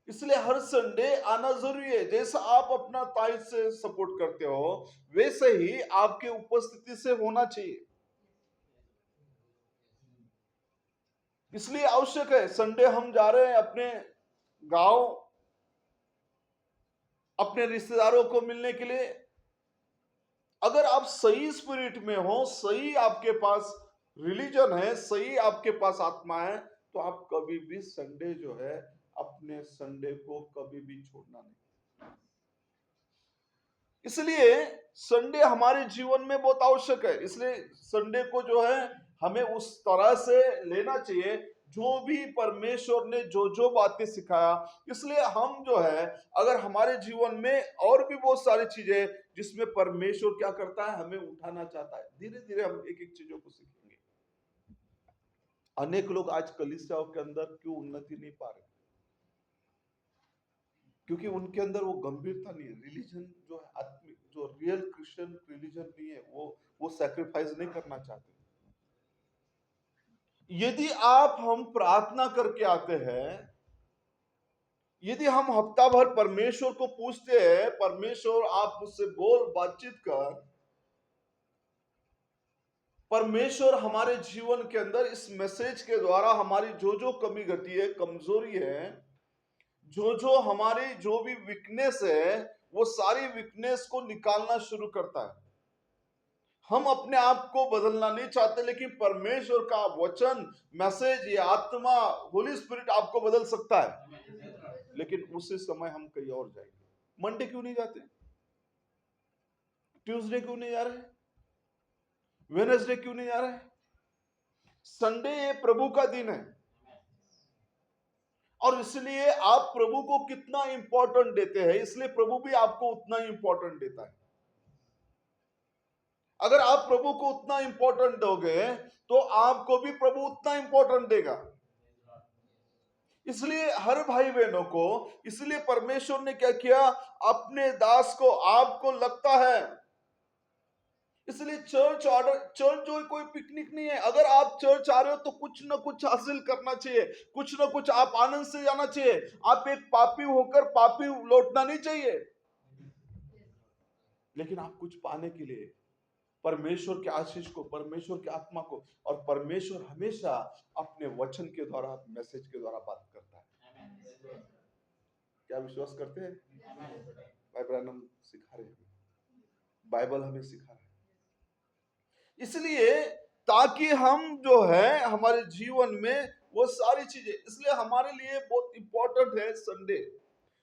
इसलिए हर संडे आना जरूरी है। जैसा आप अपना ताई से सपोर्ट करते हो वैसे ही आपके उपस्थिति से होना चाहिए। इसलिए आवश्यक है, संडे हम जा रहे हैं अपने गांव अपने रिश्तेदारों को मिलने के लिए। अगर आप सही स्पिरिट में हो, सही आपके पास रिलीजन है, सही आपके पास आत्मा है, तो आप कभी भी संडे जो है अपने संडे को कभी भी छोड़ना नहीं। इसलिए संडे हमारे जीवन में बहुत आवश्यक है। इसलिए संडे को जो है हमें उस तरह से लेना चाहिए जो भी परमेश्वर ने जो बातें सिखाया। इसलिए हम जो है, अगर हमारे जीवन में और भी बहुत सारी चीजें जिसमें परमेश्वर क्या करता है, हमें उठाना चाहता है, धीरे धीरे हम एक एक चीजों को सीखेंगे। अनेक लोग आज कलीसियाओं के अंदर क्यों उन्नति नहीं पा रहे? क्योंकि उनके अंदर वो गंभीरता नहीं है। रिलीजन जो है, आत्मिक जो रियल क्रिश्चियन रिलीजन नहीं है, वो सैक्रिफाइस नहीं करना चाहते। यदि हम प्रार्थना करके आते हैं, यदि हम हफ्ता भर परमेश्वर को पूछते हैं, परमेश्वर आप मुझसे बोल, बातचीत कर, परमेश्वर हमारे जीवन के अंदर इस मैसेज के द्वारा हमारी जो कमी घटी है, कमजोरी है, जो हमारी जो भी वीकनेस है, वो सारी वीकनेस को निकालना शुरू करता है। हम अपने आप को बदलना नहीं चाहते, लेकिन परमेश्वर का वचन, मैसेज, ये आत्मा, होली स्पिरिट आपको बदल सकता है। लेकिन उसी समय हम कहीं और जाएंगे। मंडे क्यों नहीं जाते? ट्यूसडे क्यों नहीं जा रहे? वेडनेसडे क्यों नहीं जा रहे? संडे ये प्रभु का दिन है, और इसलिए आप प्रभु को कितना इंपॉर्टेंट देते हैं, इसलिए प्रभु भी आपको उतना ही इंपॉर्टेंट देता है। अगर आप प्रभु को उतना इंपॉर्टेंट दोगे तो आपको भी प्रभु उतना इंपॉर्टेंट देगा। इसलिए हर भाई बहनों को, इसलिए परमेश्वर ने क्या किया, अपने दास को, आपको लगता है, इसलिए चर्च जो कोई पिकनिक नहीं है। अगर आप चर्च आ रहे हो तो कुछ ना कुछ हासिल करना चाहिए, कुछ ना कुछ आप आनंद से जाना चाहिए। आप एक पापी होकर पापी लौटना नहीं चाहिए, लेकिन आप कुछ पाने के लिए परमेश्वर के आशीष को, परमेश्वर की आत्मा को। और परमेश्वर हमेशा अपने वचन के द्वारा, मैसेज के द्वारा बात करता है। क्या विश्वास करते हैं? भाई ब्रैनम सिखा रहे हैं, बाइबल हमें सिखा रहा है। इसलिए ताकि हम जो है हमारे जीवन में वो सारी चीजें, इसलिए हमारे लिए बहुत इंपॉर्टेंट है संडे,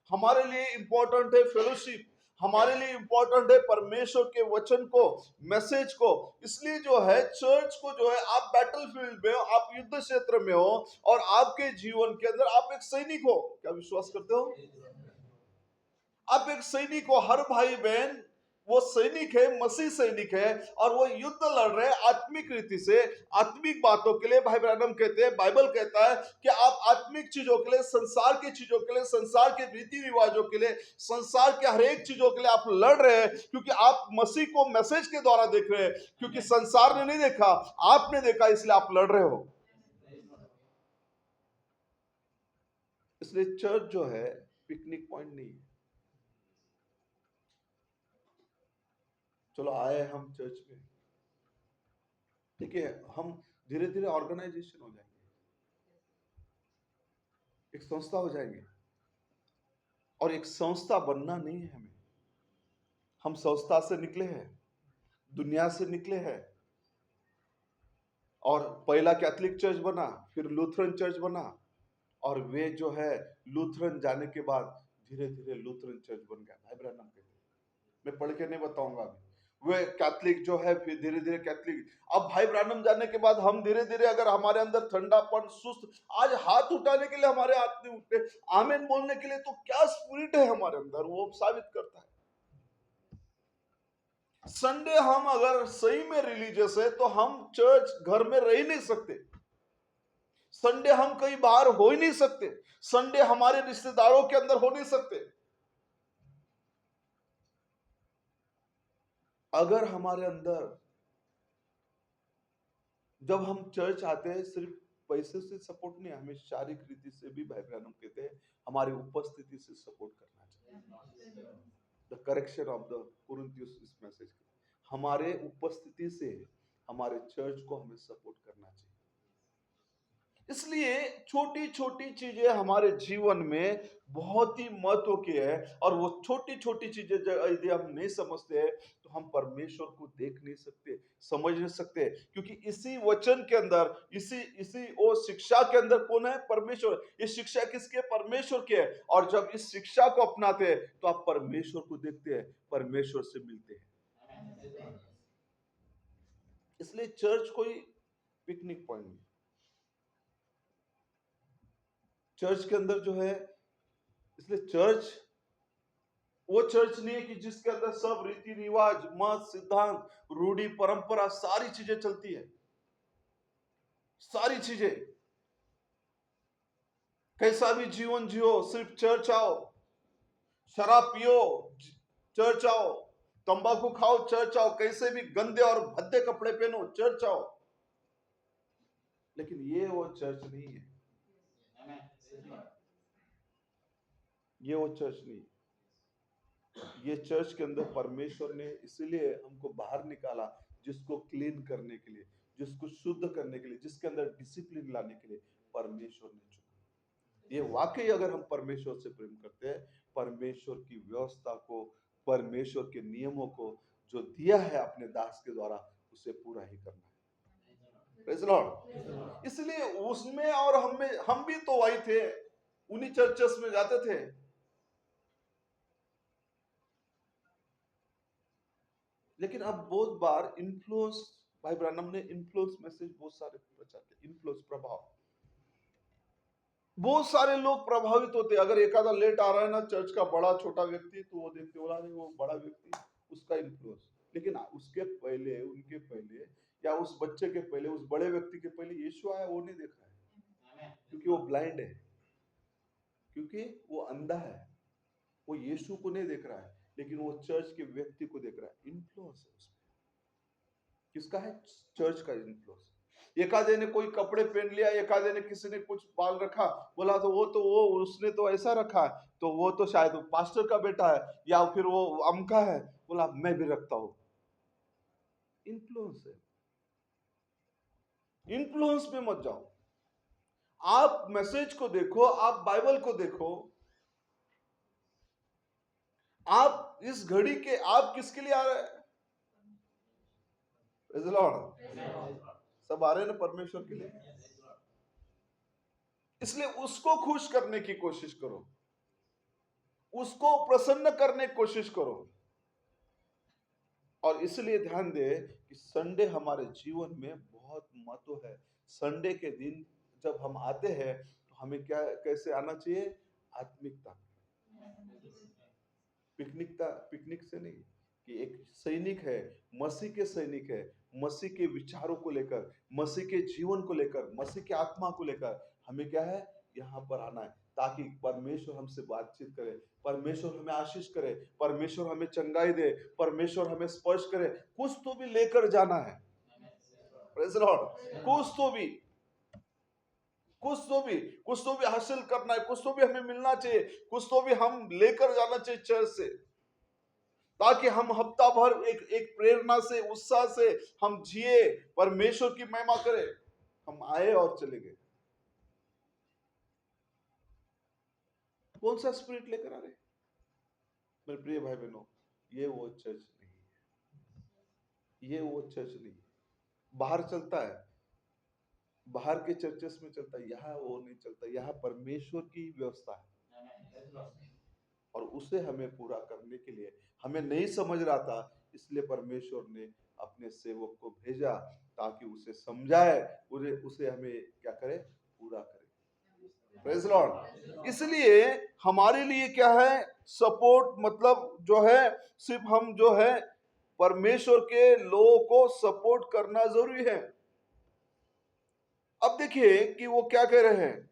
हमारे लिए इंपॉर्टेंट है फेलोशिप, हमारे लिए इंपॉर्टेंट है परमेश्वर के वचन को, मैसेज को। इसलिए जो है चर्च को जो है, आप बैटल फील्ड में हो, आप युद्ध क्षेत्र में हो, और आपके जीवन के अंदर आप एक सैनिक हो। क्या विश्वास करते हो? आप एक सैनिक हो। हर भाई बहन वो सैनिक है, मसीह सैनिक है, और वो युद्ध लड़ रहे हैं आत्मिक रीति से, आत्मिक बातों के लिए। भाई ब्रैनम कहते हैं, बाइबल कहता है कि आप आत्मिक चीजों के लिए, संसार की चीजों के लिए, संसार के रीति रिवाजों के लिए, संसार के हर एक चीजों के लिए आप लड़ रहे हैं, क्योंकि आप मसीह को मैसेज के द्वारा देख रहे हैं। क्योंकि संसार ने नहीं देखा, आपने देखा, इसलिए आप लड़ रहे हो। इसलिए चर्च जो है पिकनिक पॉइंट नहीं है। चलो आए हम चर्च में, ठीक है, हम धीरे धीरे ऑर्गेनाइजेशन हो जाएंगे, एक संस्था हो जाएंगे। और एक संस्था बनना नहीं है हमें, हम संस्था से निकले हैं, दुनिया से निकले हैं। और पहला कैथोलिक चर्च बना, फिर लूथरन चर्च बना, और वे जो है लूथरन जाने के बाद धीरे धीरे लूथरन चर्च बन गया। भाई ब्रैनम कहते, मैं पढ़ के नहीं बताऊंगा अभी। वे कैथोलिक जो है, फिर धीरे धीरे कैथोलिक। अब भाई ब्रैनम जाने के बाद हम धीरे धीरे, अगर हमारे अंदर ठंडापन, सुस्त, आज हाथ उठाने के लिए हमारे हाथ नहीं उठते, आमीन बोलने के लिए, तो क्या स्पिरिट है हमारे अंदर, वो साबित करता है। संडे हम अगर सही में रिलीजियस है तो हम चर्च घर में रह ही नहीं सकते। संडे हम कहीं बाहर हो ही नहीं सकते। संडे हमारे रिश्तेदारों के अंदर हो नहीं सकते। अगर हमारे अंदर, जब हम चर्च आते हैं, सिर्फ पैसे से सपोर्ट नहीं, हमें शारीरिक रीति से भी, भाई ब्रैनम कहते हैं, हमारी उपस्थिति से सपोर्ट करना चाहिए। द करेक्शन ऑफ द कोरिन्थियंस इस मैसेज, हमारे उपस्थिति से हमारे चर्च को हमें सपोर्ट करना चाहिए। इसलिए छोटी छोटी चीजें हमारे जीवन में बहुत ही महत्व की है। और वो छोटी छोटी चीजें यदि हम नहीं समझते हैं तो हम परमेश्वर को देख नहीं सकते, समझ नहीं सकते। क्योंकि इसी वचन के अंदर, इसी इसी वो शिक्षा के अंदर कौन है? परमेश्वर। ये शिक्षा किसकी है? परमेश्वर की है। और जब इस शिक्षा को अपनाते हैं तो आप परमेश्वर को देखते हैं, परमेश्वर से मिलते हैं। इसलिए चर्च कोई पिकनिक पॉइंट नहीं। चर्च के अंदर जो है, इसलिए चर्च वो चर्च नहीं है कि जिसके अंदर सब रीति रिवाज, मत, सिद्धांत, रूढ़ी, परंपरा, सारी चीजें चलती है। सारी चीजें, कैसा भी जीवन जियो, सिर्फ चर्च आओ। शराब पियो, चर्च आओ। तंबाकू खाओ, चर्च आओ। कैसे भी गंदे और भद्दे कपड़े पहनो, चर्च आओ। लेकिन ये वो चर्च नहीं है। ये वो चर्च नहीं। ये चर्च के अंदर परमेश्वर ने इसीलिए हमको बाहर निकाला, जिसको क्लीन करने के लिए, जिसको शुद्ध करने के लिए, जिसके अंदर डिसिप्लिन लाने के लिए परमेश्वर ने चुना। ये वाकई अगर हम परमेश्वर से प्रेम करते हैं, परमेश्वर की व्यवस्था को, परमेश्वर के नियमों को जो दिया है अपने दास के द्वारा, उसे पूरा ही करना है। Praise Lord. इसलिए उसमें और हम भी तो वही थे, उन्हीं चर्चेस में जाते थे। लेकिन अब बहुत बार इन्फ्लुएंस, भाई ब्रैनम ने इन्फ्लुएंस मैसेज बहुत सारे प्रचार किए, इन्फ्लुएंस, प्रभाव। बहुत सारे लोग प्रभावित होते हैं। अगर एक आधा लेट आ रहा है ना चर्च का बड़ा छोटा व्यक्ति, तो वो देखते बोला नहीं, वो बड़ा व्यक्ति, उसका इन्फ्लुएंस। लेकिन उसके पहले, उनके पहले, या उस बच्चे के पहले, उस बड़े व्यक्ति के पहले यीशु आया, वो नहीं देख रहा है, क्योंकि वो ब्लाइंड है, क्योंकि वो अंधा है। वो यीशु को नहीं देख रहा है, लेकिन वो चर्च के व्यक्ति को देख रहा है। इन्फ्लुएंस है उसमें। किसका है? चर्च का इन्फ्लुएंस। एक आधे ने कोई कपड़े पहन लिया, एक आधे ने किसी ने कुछ बाल रखा, बोला तो वो उसने तो ऐसा रखा है, तो वो तो शायद पास्टर का बेटा है, या फिर वो अमका है, बोला मैं भी रखता हूं। इन्फ्लुएंस है। इन्फ्लुएंस में मत जाओ। आप मैसेज को देखो, आप बाइबल को देखो, आप इस घड़ी के आप किसके लिए आ रहे हैं? Praise the Lord। सब आ रहे हैं ना परमेश्वर के लिए। इसलिए उसको खुश करने की कोशिश करो, उसको प्रसन्न करने की कोशिश करो। और इसलिए ध्यान दे कि संडे हमारे जीवन में बहुत महत्व है। संडे के दिन जब हम आते हैं तो हमें क्या कैसे आना चाहिए? आत्मिकता, पिकनिक से नहीं, कि एक सैनिक है, मसीह के सैनिक है, मसीह के विचारों को लेकर, मसीह के जीवन को लेकर, मसीह के आत्मा को लेकर हमें क्या है? यहाँ पर आना है ताकि परमेश्वर हमसे बातचीत करे, परमेश्वर हमें आशीष करे, परमेश्वर हमें चंगाई दे, परमेश्वर हमें स्पर्श करे। कुछ तो भी लेकर जाना है। Praise the Lord. कुछ तो भी हासिल करना है, कुछ तो भी हमें मिलना चाहिए, कुछ तो भी हम लेकर जाना चाहिए चर्च से, ताकि हम हफ्ता भर एक प्रेरणा से, उत्साह से हम जिए, परमेश्वर की महिमा करें। हम आए और चले गए। कौन सा स्पिरिट लेकर आ रहे? मेरे प्रिय भाई बहनों, ये वो चर्च नहीं है, ये वो चर्च नहीं है। बाहर चलता है, बाहर के चर्चेस में चलता है, यहाँ वो नहीं चलता। यहाँ परमेश्वर की व्यवस्था है और उसे हमें पूरा करने के लिए हमें नहीं समझ रहा था, इसलिए परमेश्वर ने अपने सेवक को भेजा ताकि उसे समझाए, उसे हमें क्या करे? पूरा करे। Praise Lord. इसलिए हमारे लिए क्या है? सपोर्ट मतलब जो है, सिर्फ हम जो है परमेश्वर के लोगों को सपोर्ट करना जरूरी है। अब देखिए कि वो क्या कह रहे हैं।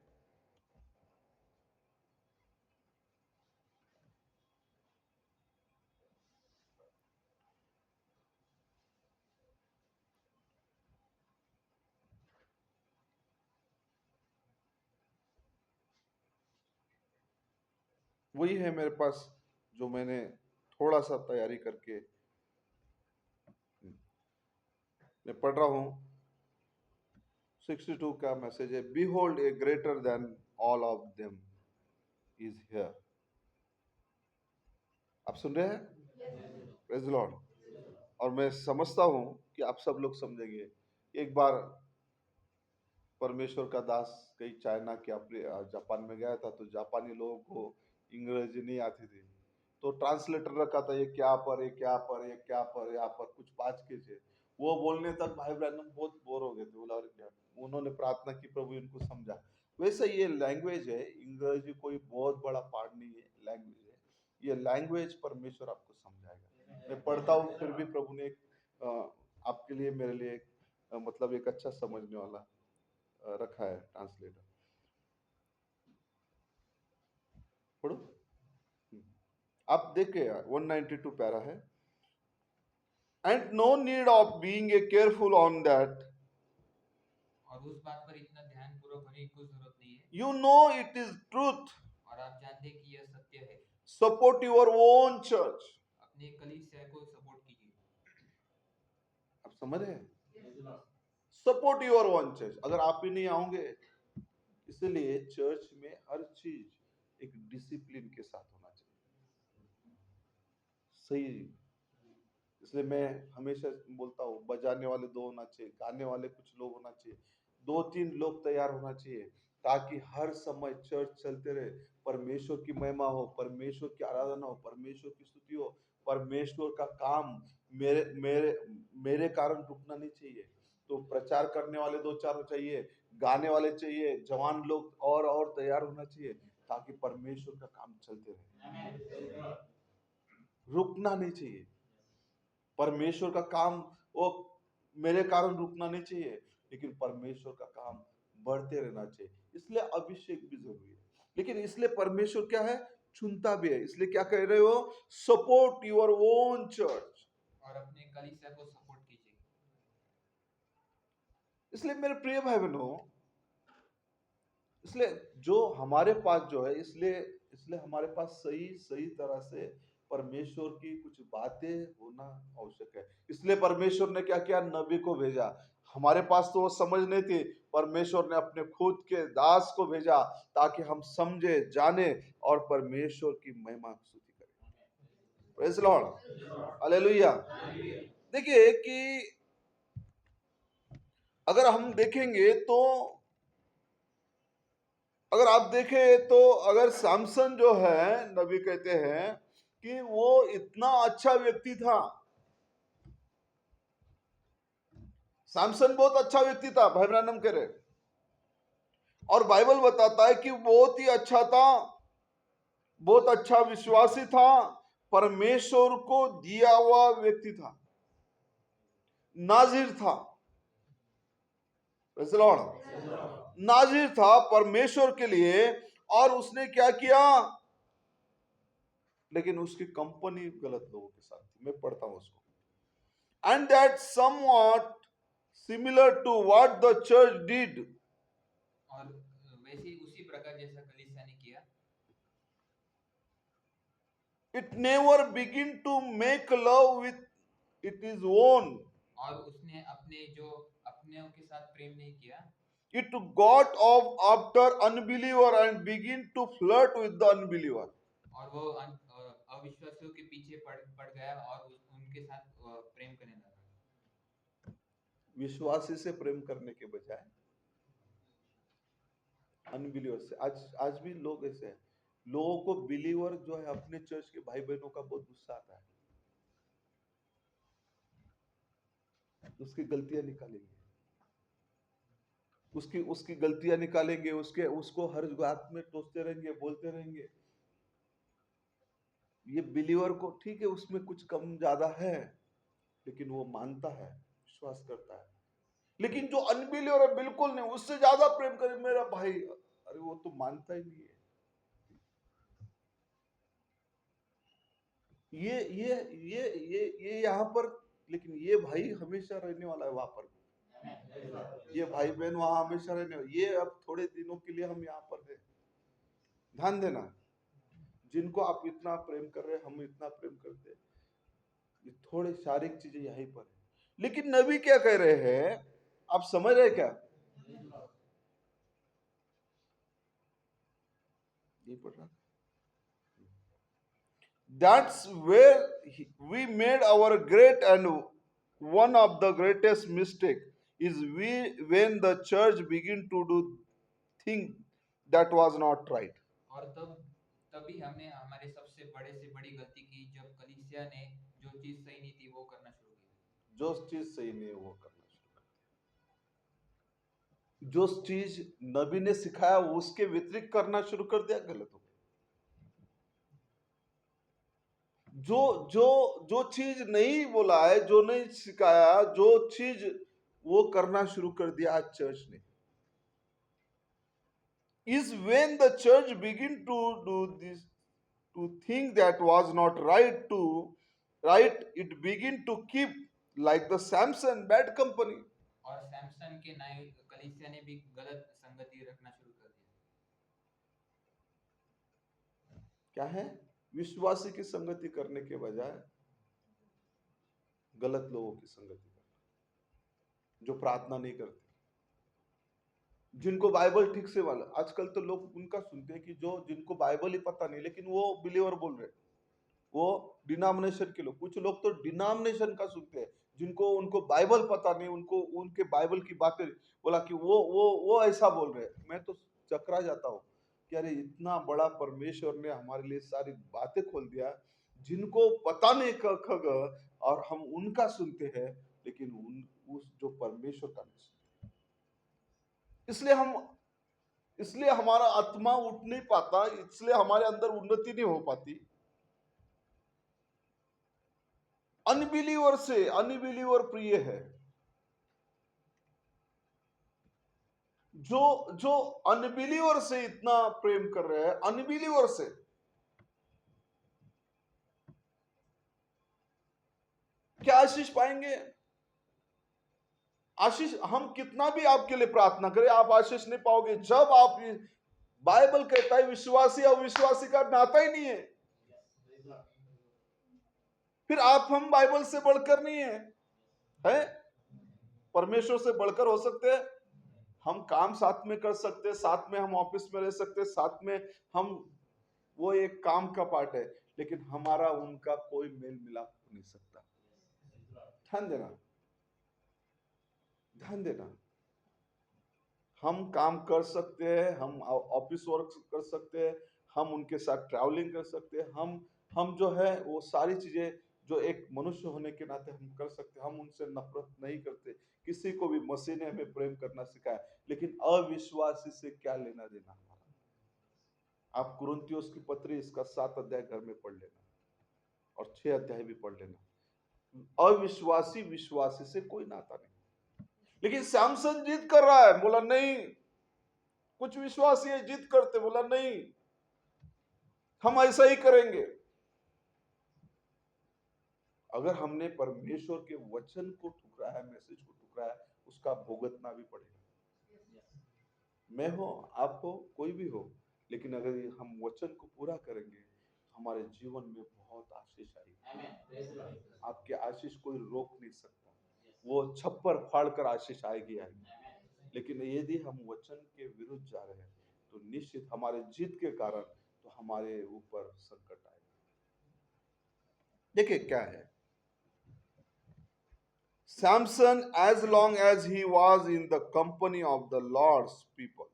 वही है मेरे पास जो मैंने थोड़ा सा तैयारी करके मैं पढ़ रहा हूं। 62 का मैसेज है, behold A greater than all of them is here. आप सुन रहे हैं? Praise the Lord. और मैं समझता हूं कि आप सब लोग समझेंगे। एक बार परमेश्वर का दास कहीं चाइना के अपने जापान में गया था, तो जापानी लोगों को अंग्रेजी नहीं आती थी, तो ट्रांसलेटर रखा था, ये क्या पर, ये क्या पर, ये क्या पर, यहाँ पर कुछ बात के थे। वो बोलने तक भाई ब्रैनम बहुत बोर हो गए थे। बोला अरे क्या, उन्होंने प्रार्थना की, प्रभु इनको समझा। वैसे ये लैंग्वेज है, अंग्रेजी कोई बहुत बड़ा पार्ट नहीं है, लैंग्वेज है। ये लैंग्वेज परमेश्वर आपको समझाएगा। मैं पढ़ता हूँ फिर भी प्रभु ने आपके लिए, मेरे लिए मतलब एक अच्छा समझने वाला रखा है ट्रांसलेटर। पढ़ो। आप देखिए 192 पैरा है। And no need of being a careful on that, और उस बात पर इतना ध्यान पूर्वक होने की कोई जरूरत नहीं है, you know it is truth. और आप जानते हैं कि यह सत्य है। Support your own church. अपने कलीसिया को सपोर्ट कीजिए। आप समझ रहे हैं? Support your own church. अगर आप ही नहीं आओगे, इसलिए चर्च में हर चीज एक डिसिप्लिन के साथ होना चाहिए, सही। इसलिए मैं हमेशा बोलता हूँ, बजाने वाले दो होना चाहिए, गाने वाले कुछ लोग होना चाहिए, 2-3 लोग तैयार होना चाहिए, ताकि हर समय चर्च चलते रहे, परमेश्वर की महिमा हो, परमेश्वर की आराधना हो, परमेश्वर की स्तुति हो, परमेश्वर का काम मेरे मेरे मेरे कारण रुकना नहीं चाहिए। तो प्रचार करने वाले 2-4 चाहिए, गाने वाले चाहिए, जवान लोग और तैयार होना चाहिए, ताकि परमेश्वर का काम चलते रहे, रुकना नहीं चाहिए। परमेश्वर का काम वो मेरे कारण रुकना नहीं चाहिए, लेकिन परमेश्वर का काम बढ़ते रहना चाहिए। इसलिए अभिषेक भी जरूरी है, लेकिन इसलिए परमेश्वर क्या है? चुनता भी है। इसलिए क्या कह रहे हो? Support your own church. और अपने कलीसिया को सपोर्ट कीजिए। इसलिए मेरे प्रिय भाई बहनों, इसलिए जो हमारे पास जो है, इसलिए इसलिए हमारे पास सही सही तरह से परमेश्वर की कुछ बातें होना आवश्यक है। इसलिए परमेश्वर ने क्या किया, नबी को भेजा। हमारे पास तो वो समझ नहीं थी, परमेश्वर ने अपने खुद के दास को भेजा ताकि हम समझे, जाने और परमेश्वर की महिमा स्तुति करें। Praise Lord, hallelujah. देखिए कि अगर हम देखेंगे तो, अगर आप देखें तो, अगर सैमसन जो है, नबी कहते हैं कि वो इतना अच्छा व्यक्ति था। सैमसन बहुत अच्छा व्यक्ति था, भाई ब्रानम कह रहे। और बाइबल बताता है कि बहुत ही अच्छा था, बहुत अच्छा विश्वासी था, परमेश्वर को दिया हुआ व्यक्ति था, नाजिर था। प्रेज़ द लॉर्ड, नाजिर था परमेश्वर के लिए। और उसने क्या किया, लेकिन उसकी कंपनी गलत लोगों के साथ थी। मैं पढ़ता हूं उसको। And that somewhat similar to what the church did, और वैसे ही उसी प्रकार जैसा कलीसिया ने किया, it never begin to make love with it is own. और उसने अपनों के साथ प्रेम नहीं किया, It got off after unbeliever and begin to flirt with the unbeliever. और वो अविश्वासियों के पीछे पड़ गया और उनके साथ प्रेम करने लगा। विश्वासी से प्रेम करने के बजाय अनबिलीवर से। आज भी लोग ऐसे हैं। लोगों को बिलीवर जो है, अपने चर्च के भाई बहनों का बहुत गुस्सा आता है, उसकी गलतियां निकालेंगे, उसकी उसकी गलतियां निकालेंगे, उसको हर बात में टोकते रहेंगे, बोलते रहेंगे। ये बिलीवर को ठीक है, उसमें कुछ कम ज्यादा है, लेकिन वो मानता है, विश्वास करता है। लेकिन जो अनबिलीवर है, बिल्कुल नहीं, उससे ज्यादा प्रेम करे मेरा भाई, अरे वो तो मानता ही नहीं है। ये यहाँ पर, लेकिन ये भाई हमेशा रहने वाला है वहां पर। ये भाई बहन वहां हमेशा रहने वाला। ये अब थोड़े दिनों के लिए हम यहाँ पर हैं। ध्यान देना, जिनको आप इतना प्रेम कर रहे हैं, हम इतना प्रेम करते हैं, ये थोड़े शारीरिक चीजें यहीं पर है। लेकिन नबी क्या कह रहे हैं, आप समझ रहे क्या? ये पढ़ रहा, that's where we made our great and one of the greatest mistake is when the church begin to do thing that was not right. और तभी हमने हमारे सबसे बड़े से बड़ी गलती की जब कलीसिया ने जो चीज सही नहीं थी वो करना शुरू की। जो चीज सही नहीं है वो करना शुरू कर, जो चीज नबी ने सिखाया उसके विपरीत करना शुरू कर दिया, गलत हो गया। जो चीज नहीं बोला है, जो नहीं सिखाया, जो चीज वो करना शुरू कर दिया आज चर्च ने। Is when the church begin to do this, to think that was not right, it begin to keep like the Samson bad company. और सैमसन के नए कलीसिया ने भी गलत संगति रखना शुरू कर दिया। क्या है? विश्वासी की संगति करने के बजाय गलत लोगों की संगति करना, जो प्रार्थना नहीं करते, जिनको बाइबल ठीक से वाला। आजकल तो लोग उनका सुनते हैं कि जिनको बाइबल ही पता नहीं, लेकिन वो बिलीवर बोल रहे, वो डिनोमिनेशन के लोग। कुछ लोग तो डिनोमिनेशन का सुनते हैं, जिनको उनको बाइबल पता नहीं, उनको उनके बाइबल की बातें बोला कि वो ऐसा बोल रहे। मैं तो चकरा जाता हूँ कि अरे इतना बड़ा परमेश्वर ने हमारे लिए सारी बातें खोल दिया, जिनको पता नहीं खग, और हम उनका सुनते हैं, लेकिन उस जो परमेश्वर का नहीं सुनते। इसलिए हमारा आत्मा उठ नहीं पाता, इसलिए हमारे अंदर उन्नति नहीं हो पाती। अनबिलीवर प्रिय है। जो अनबिलीवर से इतना प्रेम कर रहे हैं, अनबिलीवर से, क्या आशीष पाएंगे? आशीष, हम कितना भी आपके लिए प्रार्थना करें, आप आशीष नहीं पाओगे जब आप, बाइबल कहता है विश्वासी और विश्वासी का नाता ही नहीं है। फिर आप हम बाइबल से बढ़कर नहीं है? परमेश्वर से बढ़कर हो सकते हैं? हम काम साथ में कर सकते हैं, साथ में हम ऑफिस में रह सकते हैं, साथ में हम, वो एक काम का पार्ट है, लेकिन हमारा उनका कोई मेल मिलाप हो नहीं सकता। ध्यान देना, ध्यान देना। हम काम कर सकते हैं, हम ऑफिस वर्क कर सकते हैं, हम उनके साथ ट्रैवलिंग कर सकते हैं, हम जो है वो सारी चीजें जो एक मनुष्य होने के नाते हम कर सकते हैं। हम उनसे नफरत नहीं करते। किसी को भी मसीह ने हमें प्रेम करना सिखाया, लेकिन अविश्वासी से क्या लेना देना हमारा। आप कुरिन्थियोस की पत्री इसका 7 अध्याय घर में पढ़ लेना और 6 अध्याय भी पढ़ लेना। अविश्वासी विश्वासी से कोई नाता नहीं। लेकिन सैमसन जिद कर रहा है, बोला नहीं। कुछ विश्वासी है जिद करते, बोला नहीं, हम ऐसा ही करेंगे। अगर हमने परमेश्वर के वचन को ठुकराया, मैसेज को ठुकराया, उसका भुगतना भी पड़ेगा। मैं हो, आप हो, कोई भी हो, लेकिन अगर हम वचन को पूरा करेंगे, हमारे जीवन में बहुत आशीष आएगी। आपके आशीष कोई रोक नहीं सकता। वो छप्पर फाड़ कर आशीष आएगी आएगी। लेकिन यदि हम वचन के विरुद्ध जा रहे हैं, तो निश्चित हमारे जिद के कारण तो हमारे ऊपर संकट आएगा। देखिए क्या है, Samson, as long as he was in the company of the Lord's people,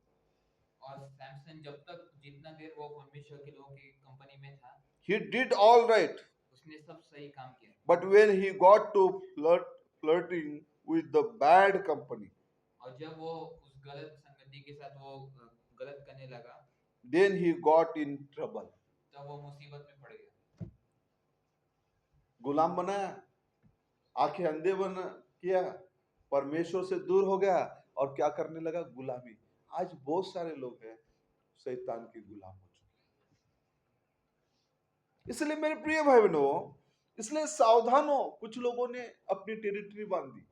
और सैमसन जब तक जितना देर वो परमेश्वर के लोगों की कंपनी में था, he did all right. उसने सब सही काम किया। But when he got to flirting with the bad company, और जब वो उस गलत संगति के साथ वो गलत करने लगा, then he got in trouble. तब वो मुसीबत में पड़ गया। गुलाम बनाया, आंखें अंधे बना किया, परमेश्वर से दूर हो गया और क्या करने लगा, गुलामी। आज बहुत सारे लोग हैं शैतान के गुलाम हो चुके। इसलिए मेरे प्रिय भाई बहनों, इसलिए सावधान हो। कुछ लोगों ने अपनी टेरिटरी बांध दी,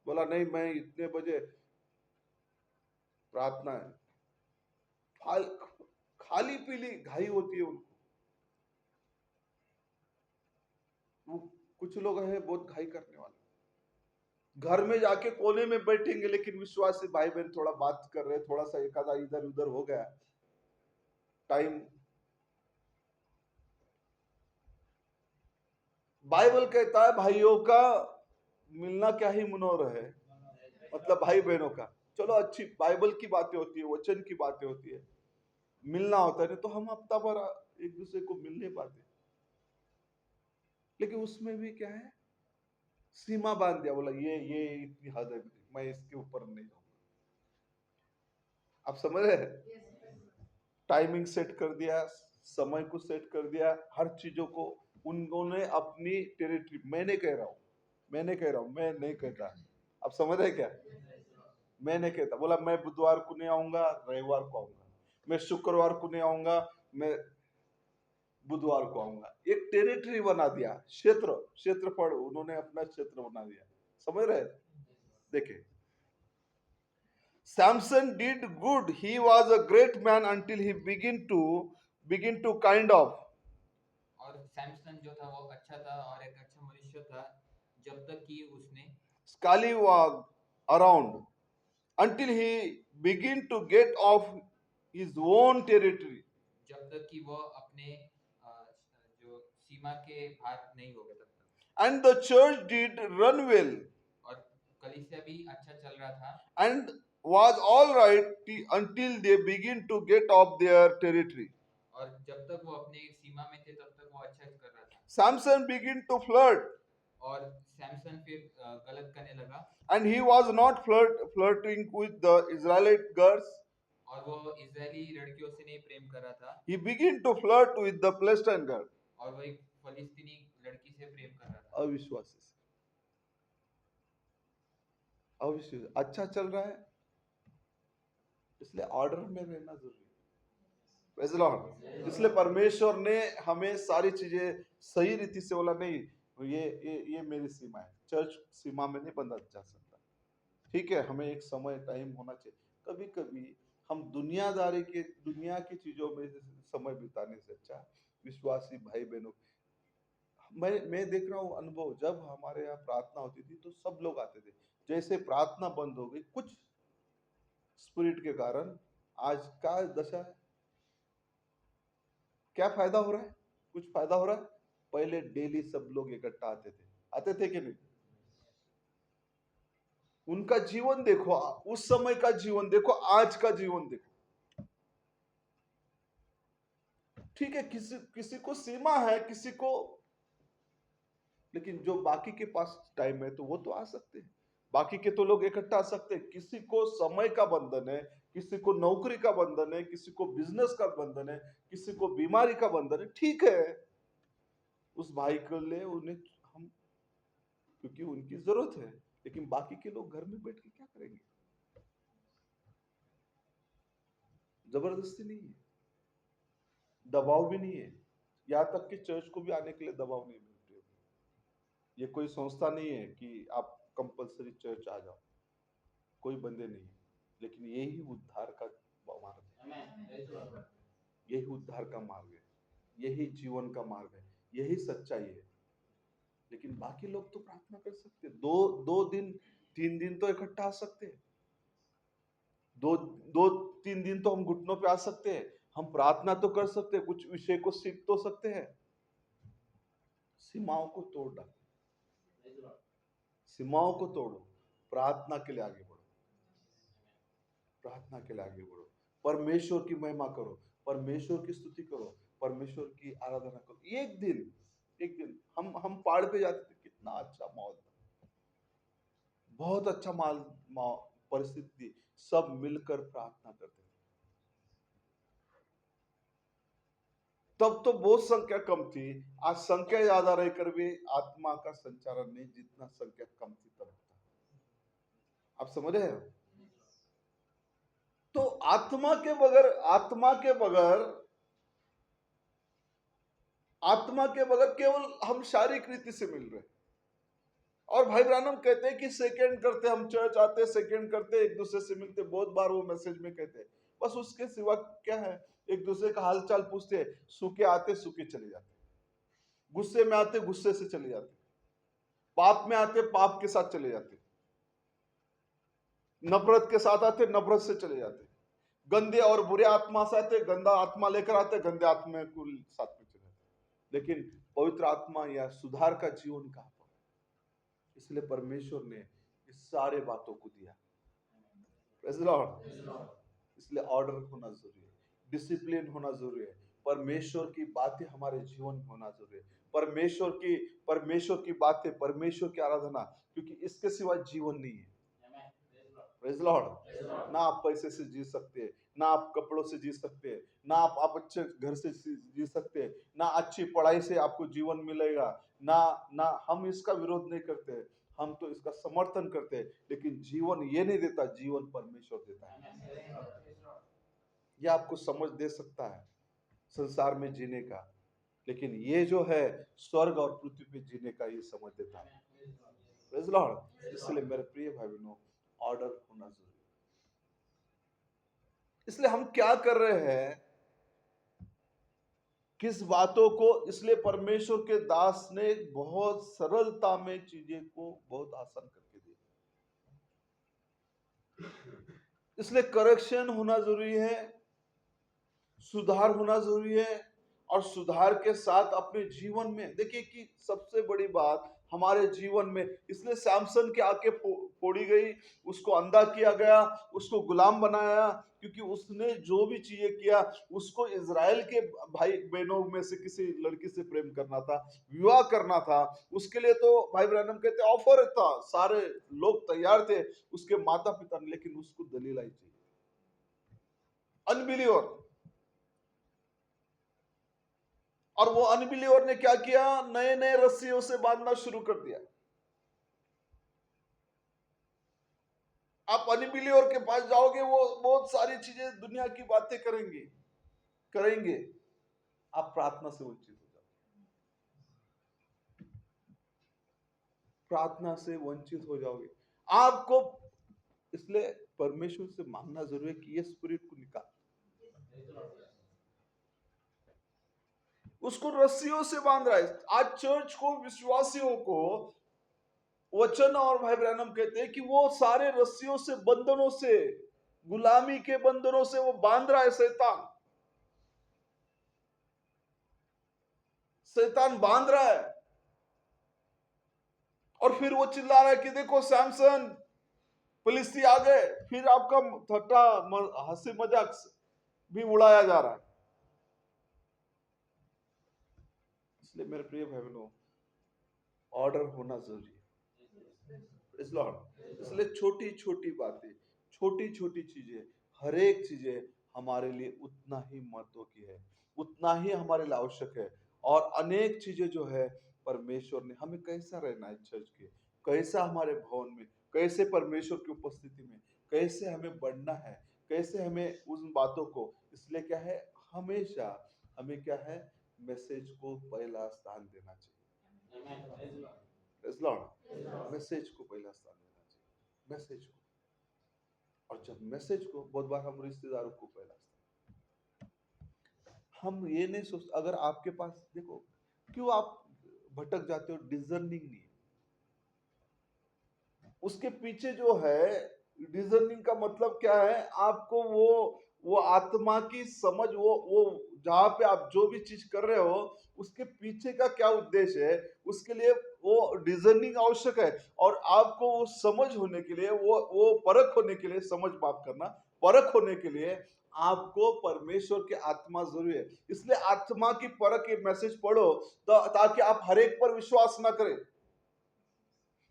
बोला नहीं मैं इतने बजे प्रार्थना है। खाली पीली घाई होती है उनको। वो कुछ लोग है बहुत घाई करने वाले, घर में जाके कोने में बैठेंगे, लेकिन विश्वासी भाई बहन थोड़ा बात कर रहे, थोड़ा सा एक आधा इधर उधर हो गया, टाइम। बाइबल कहता है भाइयों का मिलना क्या ही मनोर है, मतलब भाई बहनों का। चलो अच्छी बाइबल की बातें होती है, वचन की बातें होती है, मिलना होता है, नहीं तो हम हफ्ता भर एक दूसरे को मिल नहीं पाते। लेकिन उसमें भी क्या है, सीमा बांध दिया, बोला ये इतनी हद है, मैं इसके ऊपर नहीं जाऊंगा। आप समझ रहे हैं? टाइमिंग सेट कर दिया, समय को सेट कर दिया, हर चीजों को उन्होंने अपनी टेरिटरी। मैं नहीं कह रहा हूं, मैं नहीं कहता। आप समझ रहे क्या? मैं नहीं कहता, बोला मैं बुधवार को नहीं आऊंगा, रविवार को आऊंगा, मैं शुक्रवार को नहीं आऊंगा, मैं बुधवार को आऊंगा। एक टेरिटरी बना दिया, क्षेत्रफल उन्होंने अपना क्षेत्र बना दिया। समझ रहे? देखिए, Samson did good. He was a great man until he begin to kind of. और सैमसन जो था वो अच्छा था और एक अच्छा मनुष्य था, जब तक कि उसने Scallywag around until he begin to get off his own territory. जब तक कि वो अपने जो सीमा के बाहर नहीं हो गए तब तक। And the church did run well और कलीसिया भी अच्छा चल रहा था and was all right until they begin to get off their territory. और जब तक वो अपने सीमा में थे तब तक वो अच्छा कर रहा था। Samson began to flirt और सैमसन फिर गलत करने लगा and he was not flirting with the Israelite girls. और वो इजरायली लड़कियों से नहीं प्रेम कर रहा था He began to flirt with the Palestine girl. और वो एक फलिस्तीनी लड़की से प्रेम कर रहा था। अविश्वासी से, अविश्वास अच्छा चल रहा है, इसलिए ऑर्डर में रहना जरूरी है। Praise the Lord. इसलिए परमेश्वर ने हमें सारी चीजें सही रीति से बोला, नहीं ये मेरी सीमा है, चर्च सीमा में नहीं बंधा जा सकता। ठीक है, हमें एक समय टाइम होना चाहिए। कभी कभी हम दुनिया की चीजों में समय बिताने से अच्छा विश्वासी भाई बहनों मैं देख रहा हूँ अनुभव, जब हमारे यहाँ प्रार्थना होती थी तो सब लोग आते थे। जैसे प्रार्थना बंद हो गई कुछ स्पिरिट के कारण, आज का दशा है। क्या फायदा हो रहा है? कुछ फायदा हो रहा है? पहले डेली सब लोग इकट्ठा आते थे कि नहीं? उनका जीवन देखो, उस समय का जीवन देखो, आज का जीवन देखो। ठीक है, किसी किसी को सीमा है, किसी को, लेकिन जो बाकी के पास टाइम है तो वो तो आ सकते हैं। बाकी के तो लोग इकट्ठा आ सकते हैं। किसी को समय का बंधन है, किसी को नौकरी का बंधन है, किसी को बिजनेस का बंधन है, किसी को बीमारी का बंधन है। ठीक है, उस भाई के लिए उन्हें हम, क्योंकि उनकी जरूरत है, लेकिन बाकी के लोग घर में बैठ के क्या करेंगे? जबरदस्ती नहीं है, दबाव भी नहीं है। यहाँ तक कि चर्च को भी आने के लिए दबाव नहीं मिलते। ये कोई संस्था नहीं है कि आप कंपलसरी चर्च आ जाओ, कोई बंदे नहीं है। लेकिन यही उद्धार का मार्ग है, यही उद्धार का मार्ग है, यही जीवन का मार्ग है, यही सच्चाई है। लेकिन बाकी लोग तो प्रार्थना कर सकते हैं, दो दो दिन 3 दिन तो इकट्ठा आ सकते हैं, दो दो 3 दिन तो हम घुटनों पे आ सकते हैं, हम प्रार्थना तो कर सकते हैं, कुछ विषय को सीख तो सकते हैं। सीमाओं को तोड़ डालो, सीमाओं को तोड़ो, प्रार्थना के लिए आगे बढ़ो, प्रार्थना के लिए आगे बढ़ो, परमेश्वर की महिमा करो, परमेश्वर की स्तुति करो, परमेश्वर की आराधना करो। एक दिन हम पहाड़ पे जाते थे, कितना अच्छा माहौल था, बहुत अच्छा परिस्थिति थी, सब मिलकर प्रार्थना करते थे। तब तो बहुत संख्या कम थी, आज संख्या ज्यादा रहकर भी आत्मा का संचारण नहीं, जितना संख्या कम थी तब था। आप समझ रहे हो? तो आत्मा के बगैर केवल हम शारीरिक रीति से मिल रहे हैं। और भाई ब्रानम कहते हैं कि सेकंड करते, हम चर्च आते, सेकंड करते, एक दूसरे से मिलते। बहुत बार वो मैसेज में कहते हैं, बस उसके सिवा क्या है? एक दूसरे का हालचाल पूछते हैं, सूखे आते सूखे चले जाते, गुस्से में आते गुस्से से चले जाते, पाप में आते पाप के साथ चले जाते, नफरत के साथ आते नफरत से चले जाते, गंदे और बुरे आत्मा से आते, गंदा आत्मा लेकर आते, गंदे आत्मा को साथ में चले जाते। लेकिन पवित्र आत्मा या सुधार का जीवन कहां पर? इसलिए परमेश्वर ने इस सारे बातों को दिया। Praise the Lord। इसलिए ऑर्डर होना जरूरी है, डिसिप्लिन होना जरूरी है, परमेश्वर की बातें हमारे जीवन में होना जरूरी है, परमेश्वर की बातें, परमेश्वर की आराधना, क्योंकि इसके सिवा जीवन नहीं है। Praise Lord. ना आप पैसे से जी सकते हैं, ना आप कपड़ों से जी सकते हैं, ना आप अच्छे घर से जी सकते हैं, ना अच्छी पढ़ाई से आपको जीवन मिलेगा, ना ना हम इसका विरोध नहीं करते, हम तो इसका समर्थन करते हैं। लेकिन जीवन ये नहीं देता, जीवन परमेश्वर देता है। ये आपको समझ दे सकता है संसार में जीने का, लेकिन ये जो है स्वर्ग और पृथ्वी पे जीने का, ये समझ देता है। Praise Lord. इसलिए मेरे प्रिय भाई बहनों, ऑर्डर होना जरूरी। इसलिए हम क्या कर रहे हैं, किस बातों को, इसलिए परमेश्वर के दास ने बहुत सरलता में चीजें को बहुत आसान करके दिया। इसलिए करेक्शन होना जरूरी है, सुधार होना जरूरी है, और सुधार के साथ अपने जीवन में देखिए कि सबसे बड़ी बात हमारे जीवन में, इसलिए सैमसन की आंखें फोड़ी गई, उसको अंधा किया गया, उसको गुलाम बनाया, क्योंकि उसने जो भी चीजें किया, उसको इजराइल के भाई बहनों में से किसी लड़की से प्रेम करना था, विवाह करना था। उसके लिए तो भाई ब्रैनम कहते ऑफर था, सारे लोग तैयार थे, उसके माता पिता ने, लेकिन उसको दलील आई चाहिए, अनबिलीवर। और वो अनबिलीवर ने क्या किया? नए नए रस्सियों से बांधना शुरू कर दिया। आप अनबिलीवर के पास जाओगे, वो बहुत सारी चीजें दुनिया की बातें करेंगे, आप प्रार्थना से वंचित हो जाओगे, प्रार्थना से वंचित हो जाओगे आपको। इसलिए परमेश्वर से मांगना जरूरी है कि ये स्पिरिट को निकाल। उसको रस्सियों से बांध रहा है। आज चर्च को, विश्वासियों को वचन और भाई ब्रैनम कहते हैं कि वो सारे रस्सियों से, बंधनों से, गुलामी के बंधनों से वो बांध रहा है। शैतान शैतान बांध रहा है। और फिर वो चिल्ला रहा है कि देखो सैमसन, फिलिस्ती आ गए। फिर आपका ठट्टा हंसी मजाक भी उड़ाया जा रहा है। इसलिए मेरे प्रिय भाई बहनों, ऑर्डर होना जरूरी है। इस लॉर्ड, इसलिए छोटी छोटी बातें, छोटी छोटी चीजें, हर एक चीजें हमारे लिए उतना ही महत्व की है, उतना ही हमारे लिए आवश्यक है। और अनेक चीजें जो है, परमेश्वर ने हमें कैसा रहना है चर्च के, कैसा हमारे भवन में, कैसे परमेश्वर की उपस्थिति में कैसे हमें बढ़ना है, कैसे हमें उन बातों को, इसलिए क्या है, हमेशा हमें क्या है, मैसेज को पहला स्थान देना चाहिए। Praise Lord. मैसेज को पहला स्थान देना चाहिए, मैसेज को। और जब मैसेज को, बहुत बार हम रिश्तेदारों को पहला स्थान, हम ये नहीं सोच, अगर आपके पास, देखो क्यों आप भटक जाते हो, डिजर्निंग नहीं है उसके पीछे जो है। डिजर्निंग का मतलब क्या है, आपको वो आत्मा की समझ, वो जहां पे आप जो भी चीज कर रहे हो उसके पीछे का क्या उद्देश्य है, उसके लिए वो डिजर्निंग आवश्यक है। और आपको वो समझ होने के लिए, वो परख होने के लिए, समझ माफ करना, परख होने के लिए आपको परमेश्वर की आत्मा जरूरी है। इसलिए आत्मा की परख के मैसेज पढ़ो, तो ताकि आप हर एक पर विश्वास ना करें।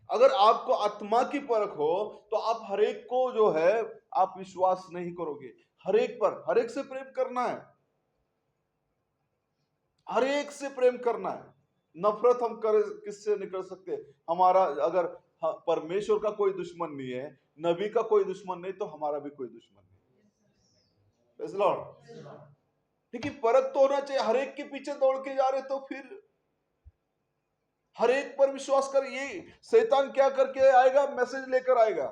अगर आपको आत्मा की परख हो तो आप हर एक को जो है, आप विश्वास नहीं करोगे। हर एक पर, हर एक से प्रेम करना है, हर एक से प्रेम करना है। नफरत हम कर किससे नहीं कर सकते। हमारा अगर परमेश्वर का कोई दुश्मन नहीं है, नबी का कोई दुश्मन नहीं, तो हमारा भी कोई दुश्मन नहीं। Praise the Lord। लेकिन परख तो होना चाहिए। हर एक के पीछे दौड़ के जा रहे तो फिर हर एक पर विश्वास कर। ये शैतान क्या करके आएगा, मैसेज लेकर आएगा।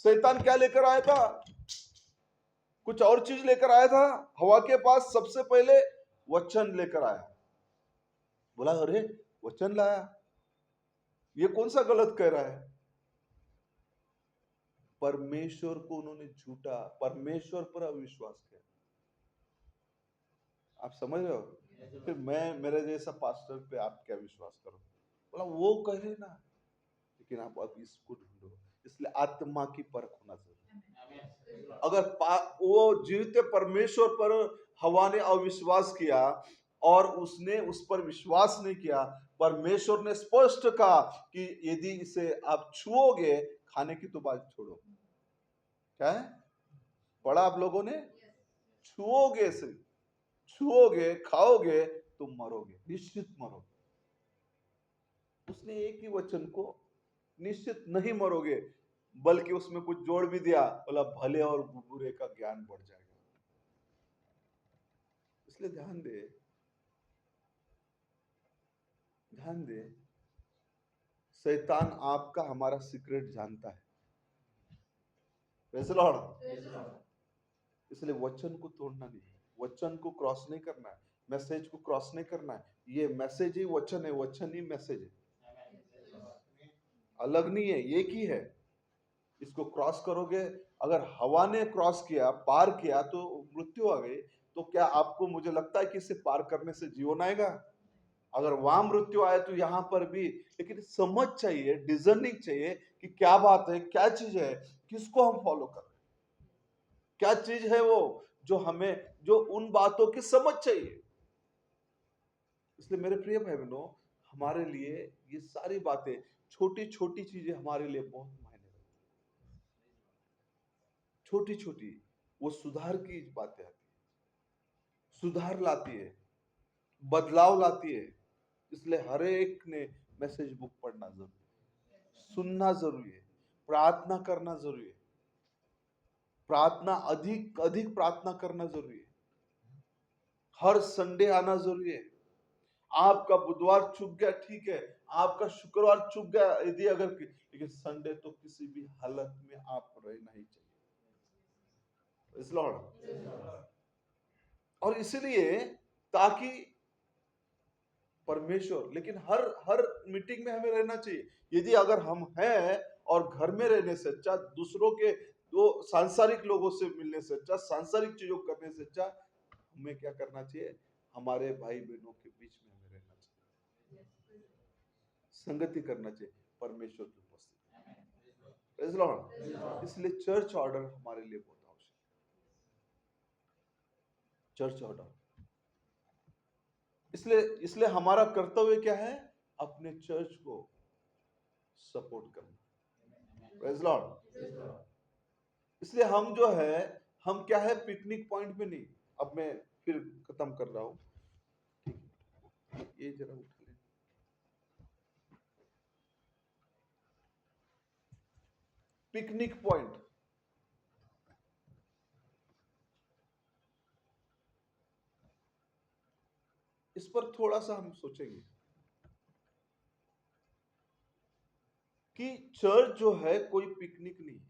शैतान क्या लेकर आया था, कुछ और चीज लेकर आया था। हवा के पास सबसे पहले वचन लेकर आया। बोला अरे वचन लाया, ये कौन सा गलत कह रहा है। परमेश्वर को उन्होंने झूठा, परमेश्वर पर अविश्वास किया। आप समझ रहे हो। फिर मैं, मेरे जैसा पास्टर पे आप क्या विश्वास करो। बोला वो कहे ना, लेकिन आप अब इसको ढूंढो। इसलिए आत्मा की परख होना चाहिए। अगर वो जीवते परमेश्वर पर हवा ने अविश्वास किया और उसने उस पर विश्वास नहीं किया, परमेश्वर ने स्पष्ट कहा कि यदि इसे आप छुओगे, खाने की तो बात छोड़ो। क्या है पढ़ा आप लोगों ने, छुओगे से, छुओगे, खाओगे, तुम मरोगे, निश्चित मरोगे। उसने एक ही वचन को, निश्चित नहीं मरोगे, बल्कि उसमें कुछ जोड़ भी दिया, बोला भले और बुरे का ज्ञान बढ़ जाएगा। इसलिए ध्यान दे, ध्यान दे, शैतान आपका, हमारा सीक्रेट जानता है। Praise the Lord. इसलिए वचन को तोड़ना नहीं, वचन को क्रॉस नहीं करना है, मैसेज को क्रॉस नहीं करना है। ये मैसेज ही वचन है, वचन ही मैसेज है, अलग नहीं है, एक ही है। इसको क्रॉस करोगे, अगर हवा ने क्रॉस किया, पार किया, तो मृत्यु आ गई, तो क्या आपको, मुझे लगता है कि इसे पार करने से जीवन आएगा। अगर वहां मृत्यु आए तो यहां पर भी। लेकिन समझ चाहिए, डिजर्निंग चाहिए कि क्या बात है, क्या चीज है, किसको हम फॉलो कर रहे हैं, क्या चीज है वो जो हमें, जो उन बातों की समझ चाहिए। इसलिए मेरे प्रिय भाई बहनों, हमारे लिए ये सारी बातें, छोटी छोटी चीजें हमारे लिए बहुत मायने रखती है। छोटी छोटी वो सुधार की बातें आती है, सुधार लाती है, बदलाव लाती है। इसलिए हर एक ने मैसेज बुक पढ़ना जरूरी है, सुनना जरूरी है, प्रार्थना करना जरूरी है, प्रार्थना अधिक अधिक प्रार्थना करना जरूरी है, हर संडे आना जरूरी है। आपका बुधवार चूक गया, ठीक है, आपका शुक्रवार चूक गया, यदि अगर, लेकिन संडे तो किसी भी हालत में आप रहना ही चाहिए। इस लॉर्ड। और इसलिए ताकि परमेश्वर, लेकिन हर हर मीटिंग में हमें रहना चाहिए। यदि अगर हम हैं और घर में रहने से अच्छा, दूसरों के दो सांसारिक लोगों से मिलने से अच्छा, सांसारिक चीजों को करने से अच्छा, हमें क्या करना चाहिए? हमारे भाई बहनों के बीच में हमें रहना चाहिए, संगति करना चाहिए परमेश्वर की उपस्थिति में। Praise the Lord। इसलिए चर्च ऑर्डर हमारे लिए बहुत आवश्यक है। चर्च ऑर्डर, इसलिए इसलिए हमारा कर्तव्य क्या है? अपने चर्च को सपोर्ट करना। Praise Lord. इसलिए हम जो है, हम क्या है, पिकनिक पॉइंट पे नहीं। अब मैं फिर खत्म कर रहा हूं, ये जरा उठा ले। पिकनिक पॉइंट, इस पर थोड़ा सा हम सोचेंगे कि चर्च जो है कोई पिकनिक नहीं है।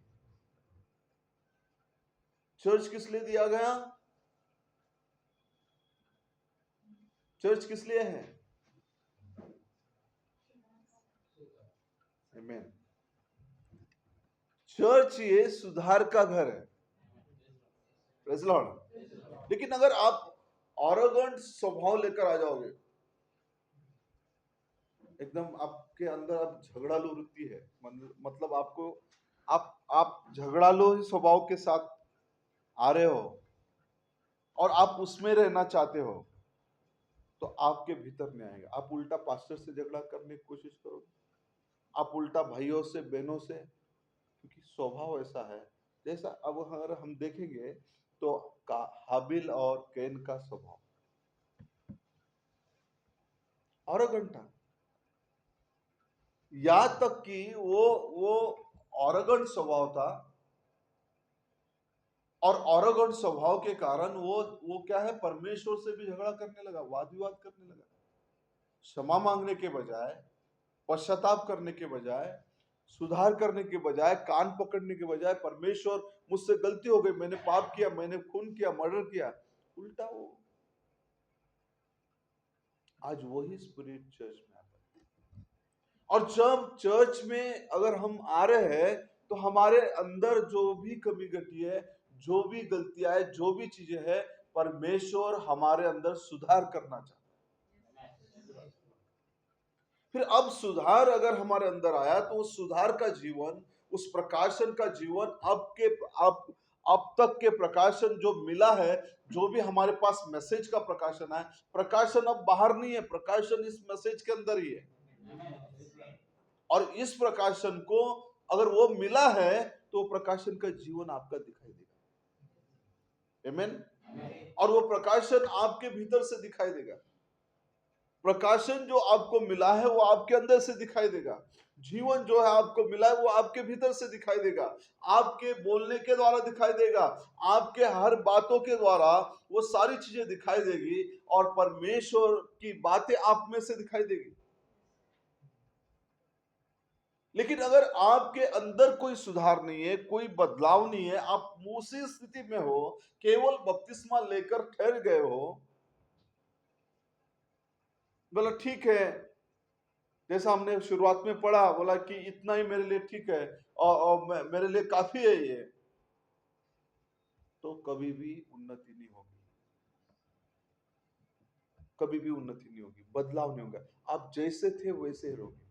चर्च किस लिए दिया गया? चर्च किस लिए है? आमीन। चर्च ये सुधार का घर है। Praise Lord. लेकिन अगर आप ऑरोगेंट स्वभाव लेकर आ जाओगे, एकदम आपके अंदर अब झगड़ालू वृत्ति है, मतलब आपको आप झगड़ालू स्वभाव के साथ आ रहे हो और आप उसमें रहना चाहते हो, तो आपके भीतर नहीं आएगा। आप उल्टा पास्टर से झगड़ा करने की कोशिश करोगे, आप उल्टा भाइयों से, बहनों से, क्योंकि स्वभाव ऐसा है। जैसा अब अगर हम देखेंगे तो हाबिल और कैन का स्वभाव ऑरोगेंट था, यहां तक कि वो ऑरोगेंट स्वभाव था, और ऑरोगेंट स्वभाव के कारण वो क्या है, परमेश्वर से भी झगड़ा करने लगा, वाद विवाद करने लगा। क्षमा मांगने के बजाय, पश्चाताप करने के बजाय, सुधार करने के बजाय, कान पकड़ने के बजाय, परमेश्वर मुझसे गलती हो गई, मैंने पाप किया, मैंने खून किया, मर्डर किया, उल्टा वो आज वही स्पिरिट चर्च में आता है। और जब चर्च में अगर हम आ रहे हैं तो हमारे अंदर जो भी कमी घटी है, जो भी गलतियां है, जो भी चीजें हैं, परमेश्वर हमारे अंदर सुधार करना चाहता है। फिर अब सुधार अगर हमारे अंदर आया तो उस सुधार का जीवन, उस प्रकाशन का जीवन, अब तक के प्रकाशन जो मिला है, जो भी हमारे पास मैसेज का प्रकाशन है, प्रकाशन अब बाहर नहीं है, प्रकाशन इस मैसेज के अंदर ही है। और इस प्रकाशन को अगर वो मिला है तो प्रकाशन का जीवन आपका दिखाई देगा। आमीन। और वो प्रकाशन आपके भीतर से दिखाई देगा। प्रकाशन जो आपको मिला है वो आपके अंदर से दिखाई देगा। जीवन जो है आपको मिला है वो आपके भीतर से दिखाई देगा, आपके बोलने के द्वारा दिखाई देगा, आपके हर बातों के द्वारा वो सारी चीजें दिखाई देगी, और परमेश्वर की बातें आप में से दिखाई देगी। लेकिन अगर आपके अंदर कोई सुधार नहीं है, कोई बदलाव नहीं है, आप उसी स्थिति में हो, केवल बपतिस्मा लेकर ठहर गए हो, बोला ठीक है, जैसा हमने शुरुआत में पढ़ा, बोला कि इतना ही मेरे लिए ठीक है और मेरे लिए काफी है ये, तो कभी भी उन्नति नहीं होगी, कभी भी उन्नति नहीं होगी, बदलाव नहीं होगा। आप जैसे थे वैसे ही रहोगे,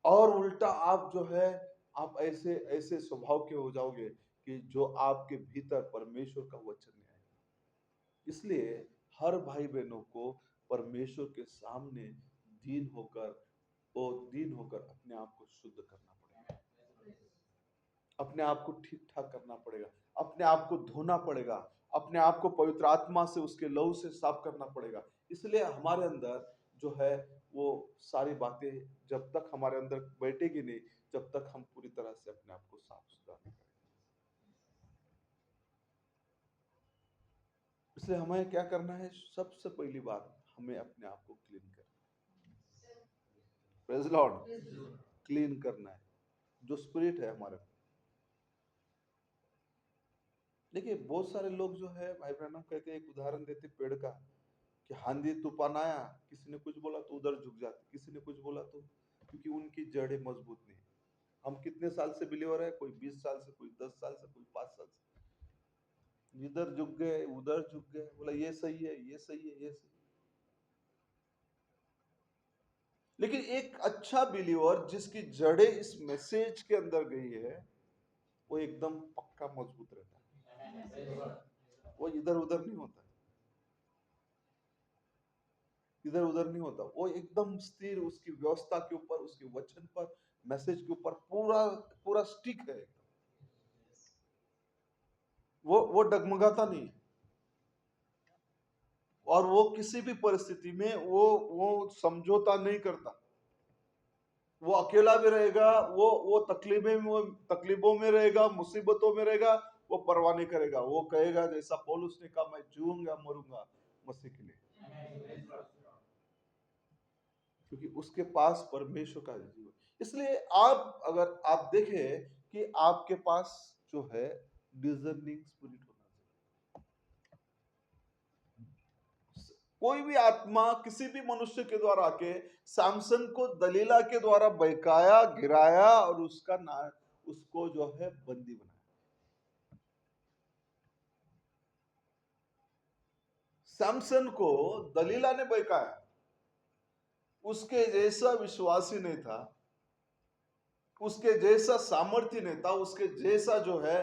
और उल्टा आप जो है, आप ऐसे ऐसे स्वभाव के हो जाओगे कि जो आपके भीतर परमेश्वर का वचन नहीं आएगा। इसलिए हर भाई बहनों को परमेश्वर के सामने दीन होकर अपने आप को शुद्ध करना पड़ेगा, अपने आप को ठीक ठाक करना पड़ेगा, अपने आप को धोना पड़ेगा, अपने आप को पवित्र आत्मा से, उसके लहू से साफ करना पड़ेगा। इसलिए हमारे अंदर जो है वो सारी बातें जब तक हमारे अंदर बैठेगी नहीं, जब तक हम पूरी तरह से अपने आप को साफ सुथरा नहीं करेंगे। इसलिए हमें क्या करना है? सबसे पहली बात, हमें अपने आप को क्लीन करना है। Praise Lord. क्लीन करना है जो स्पिरिट है हमारे। देखिए बहुत सारे लोग जो है भाई बहनों कहते हैं, एक उदाहरण देते पेड़ का, कि आंधी तूफान आया, किसी ने कुछ बोला तो उधर झुक जाते, किसी ने कुछ बोला तो, क्योंकि उनकी जड़ें मजबूत नहीं है। हम कितने साल से बिलीवर है? कोई 20 साल से, कोई 10 साल से, कोई 5 साल से। इधर झुक गए, उधर झुक गए, बोला ये सही है, ये सही है, ये सही है। लेकिन एक अच्छा बिलीवर जिसकी जड़ें इस मैसेज के अंदर गई है, वो एकदम पक्का मजबूत रहता है। वो इधर उधर नहीं होता, इधर उधर नहीं होता, वो एकदम स्थिर उसकी व्यवस्था के ऊपर, उसके वचन पर, मैसेज के ऊपर पूरा पूरा स्टिक है एकदम। वो डगमगाता नहीं, और वो किसी भी परिस्थिति में वो समझौता नहीं करता। वो अकेला भी रहेगा, वो तकलीफों में रहेगा, मुसीबतों में रहेगा, वो परवाह नहीं करेगा। वो कहेगा जैसा पौलुस ने कहा, मैं जीऊंगा मरूंगा मसीह के लिए, क्योंकि उसके पास परमेश्वर का जीवन। इसलिए आप अगर आप देखें कि आपके पास जो है डिजर्निंग स्पिरिट होना चाहिए। कोई भी आत्मा किसी भी मनुष्य के द्वारा आके सैमसन को दलीला के द्वारा बहकाया, गिराया और उसको जो है बंदी बनाया। सैमसन को दलीला ने बहकाया, उसके जैसा विश्वासी नहीं था, उसके जैसा सामर्थ्य नहीं था, उसके जैसा जो है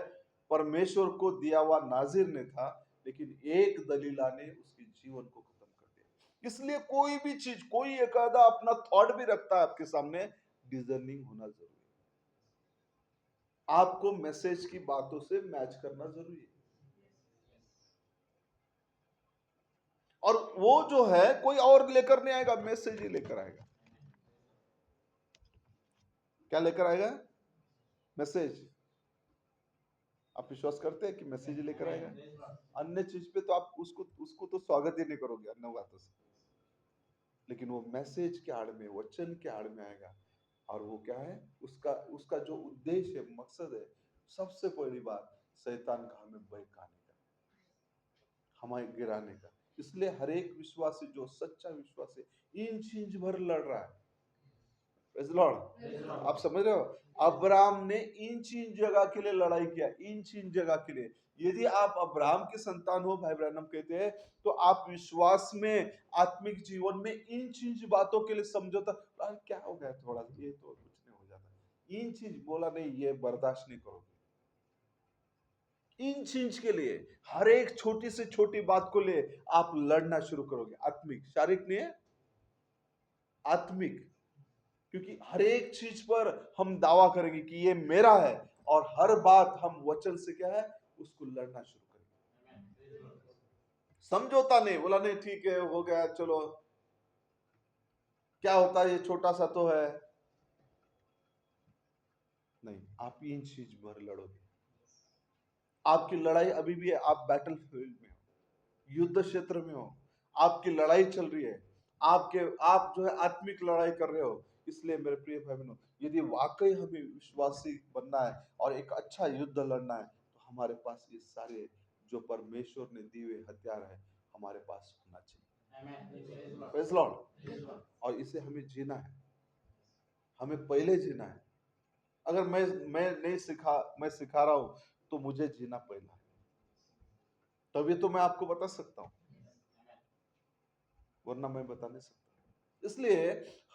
परमेश्वर को दिया हुआ नाजिर नहीं था, लेकिन एक दलीला ने उसके जीवन को खत्म कर दिया। इसलिए कोई भी चीज, कोई एक आधा अपना थॉट भी रखता है आपके सामने, डिजर्निंग होना जरूरी है। आपको मैसेज की बातों से मैच करना जरूरी है। और वो जो है कोई और लेकर नहीं आएगा, मैसेज ही लेकर आएगा। क्या लेकर आएगा? मैसेज। आप विश्वास करते हैं कि मैसेज लेकर आएगा? अन्य चीज पे तो आप उसको तो स्वागत ही नहीं करोगे अन्य बातों से, लेकिन वो मैसेज के आड़ में, वचन के आड़ में आएगा। और वो क्या है? उसका उसका जो उद्देश्य है, मकसद है, सबसे पहली बात शैतान का हमें बहकाने का, हमें गिराने का। इसलिए हर एक विश्वासी जो सच्चा विश्वासी इंच इंच भर लड़ रहा है। Praise the Lord। आप समझ रहे हो? अब्राहम ने इंच इंच जगह के लिए लड़ाई किया, इंच इंच जगह के लिए। यदि आप अब्राहम के संतान हो, भाई ब्रैनम कहते हैं, तो आप विश्वास में, आत्मिक जीवन में इंच इंच बातों के लिए समझौता। अरे क्या हो गया, थोड़ा ये तो कुछ नहीं हो जाता, इंच इंच बोला नहीं, ये बर्दाश्त नहीं करोगे। इंच इंच के लिए, हर एक छोटी से छोटी बात को ले आप लड़ना शुरू करोगे। आत्मिक, शारीरिक नहीं है, आत्मिक। क्योंकि हर एक चीज पर हम दावा करेंगे कि ये मेरा है, और हर बात हम वचन से क्या है, उसको लड़ना शुरू करेंगे। समझौता नहीं, बोला नहीं ठीक है, हो गया, चलो क्या होता है, ये छोटा सा तो है। नहीं, आप इन चीज भर लड़ोगे। आपकी लड़ाई अभी भी है, आप बैटल फील्ड में हो, युद्ध क्षेत्र में हो, आपकी लड़ाई चल रही है, आप जो है आत्मिक लड़ाई कर रहे हो। इसलिए मेरे प्रिय भाई बहनों, यदि वाकई हमें विश्वासी बनना है और एक अच्छा युद्ध लड़ना है, तो हमारे पास ये सारे जो परमेश्वर ने दिए हुए हथियार है, हमारे पास होना चाहिए। Praise Lord. और इसे हमें जीना है, हमें पहले जीना है। अगर मैं नहीं मैं सिखा रहा हूं, तो मुझे जीना पहला है, तभी तो मैं आपको बता सकता हूं, वरना मैं बता नहीं सकता। इसलिए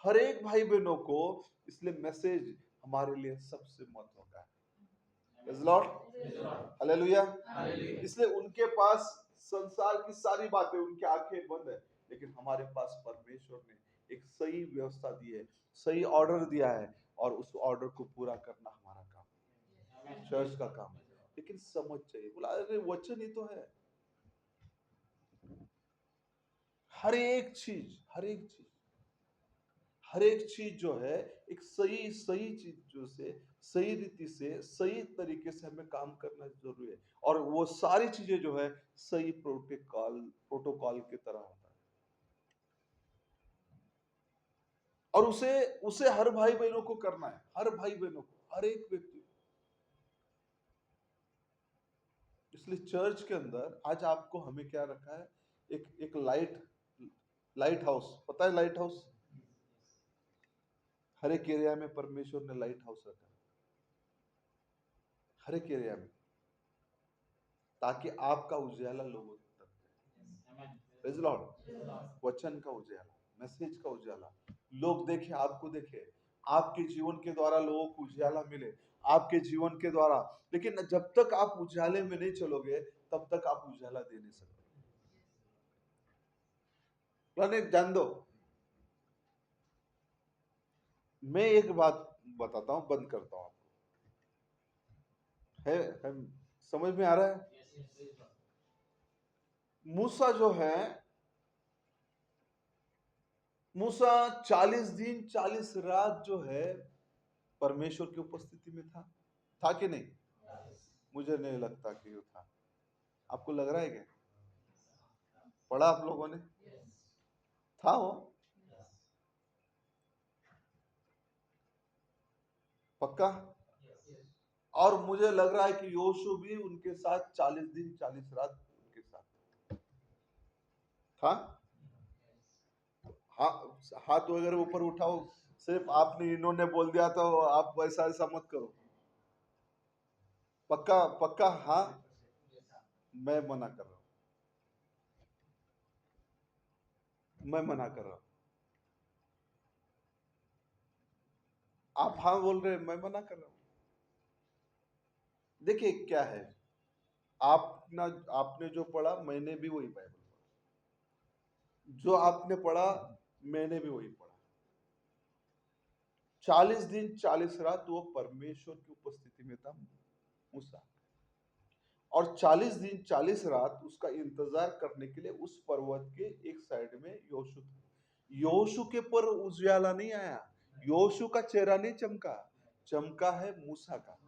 हर एक भाई बहनों को, इसलिए मैसेज हमारे लिए सबसे महत्व का है। Praise the Lord। हालेलुया। इसलिए उनके पास संसार की सारी बातें, उनकी आंखें बंद है, लेकिन हमारे पास परमेश्वर ने एक सही व्यवस्था दी है, सही ऑर्डर दिया है, और उस ऑर्डर को पूरा करना हमारा काम है, चर्च का काम है। लेकिन समझ चाहिए, बोला अरे वचन ही तो है। हर एक चीज, हर एक चीज, हर एक चीज जो है, एक सही सही चीजों से, सही रीति से, सही तरीके से हमें काम करना जरूरी है। और वो सारी चीजें जो है सही प्रोटोकॉल की तरह होता है। और उसे उसे हर भाई बहनों को करना है, हर भाई बहनों को, हर एक व्यक्ति। इसलिए चर्च के अंदर आज आपको हमें क्या रखा है, एक एक लाइट लाइट हाउस, पता है लाइट हाउस? हर एक एरिया में परमेश्वर ने लाइट हाउस रखा है, हर एक एरिया में, ताकि आपका उजाला लोगों तक जाए। Praise Lord. वचन का उजाला, मैसेज का उजाला, लोग देखें, आपको देखें, आपके जीवन के द्वारा लोगों को उजाला मिले, आपके जीवन के द्वारा। लेकिन जब तक आप उजाले में नहीं चलोगे, तब तक आप उजाला दे नहीं सकते। यानी जान दो, मैं एक बात बताता हूं, बंद करता हूं आपको। है समझ में आ रहा है? मूसा जो है, मूसा 40 दिन 40 रात जो है परमेश्वर की उपस्थिति में था कि नहीं? मुझे नहीं लगता कि वो था। आपको लग रहा है क्या? पढ़ा आप लोगों ने? था वो? पक्का? और मुझे लग रहा है कि योशु भी उनके साथ 40 दिन 40 रात उनके साथ था। हाथ वगैरह ऊपर उठाओ, सिर्फ आपने इन्होंने बोल दिया तो आप वैसा ऐसा मत करो। पक्का पक्का? हाँ, मैं मना कर रहा हूं, मैं मना कर रहा हूं। आप हाँ बोल रहे हैं, मैं मना कर रहा हूं। देखिए क्या है, आपना आपने जो पढ़ा मैंने भी वही बाइबल पढ़ा, जो आपने पढ़ा मैंने भी वही पढ़ा। 40 दिन 40 रात वो परमेश्वर की उपस्थिति में था मूसा, और 40 दिन 40 रात उसका इंतजार करने के लिए उस पर्वत के एक साइड में योशु था। योशु के पर उजियाला नहीं आया, योशु का चेहरा नहीं चमका, चमका है मूसा का।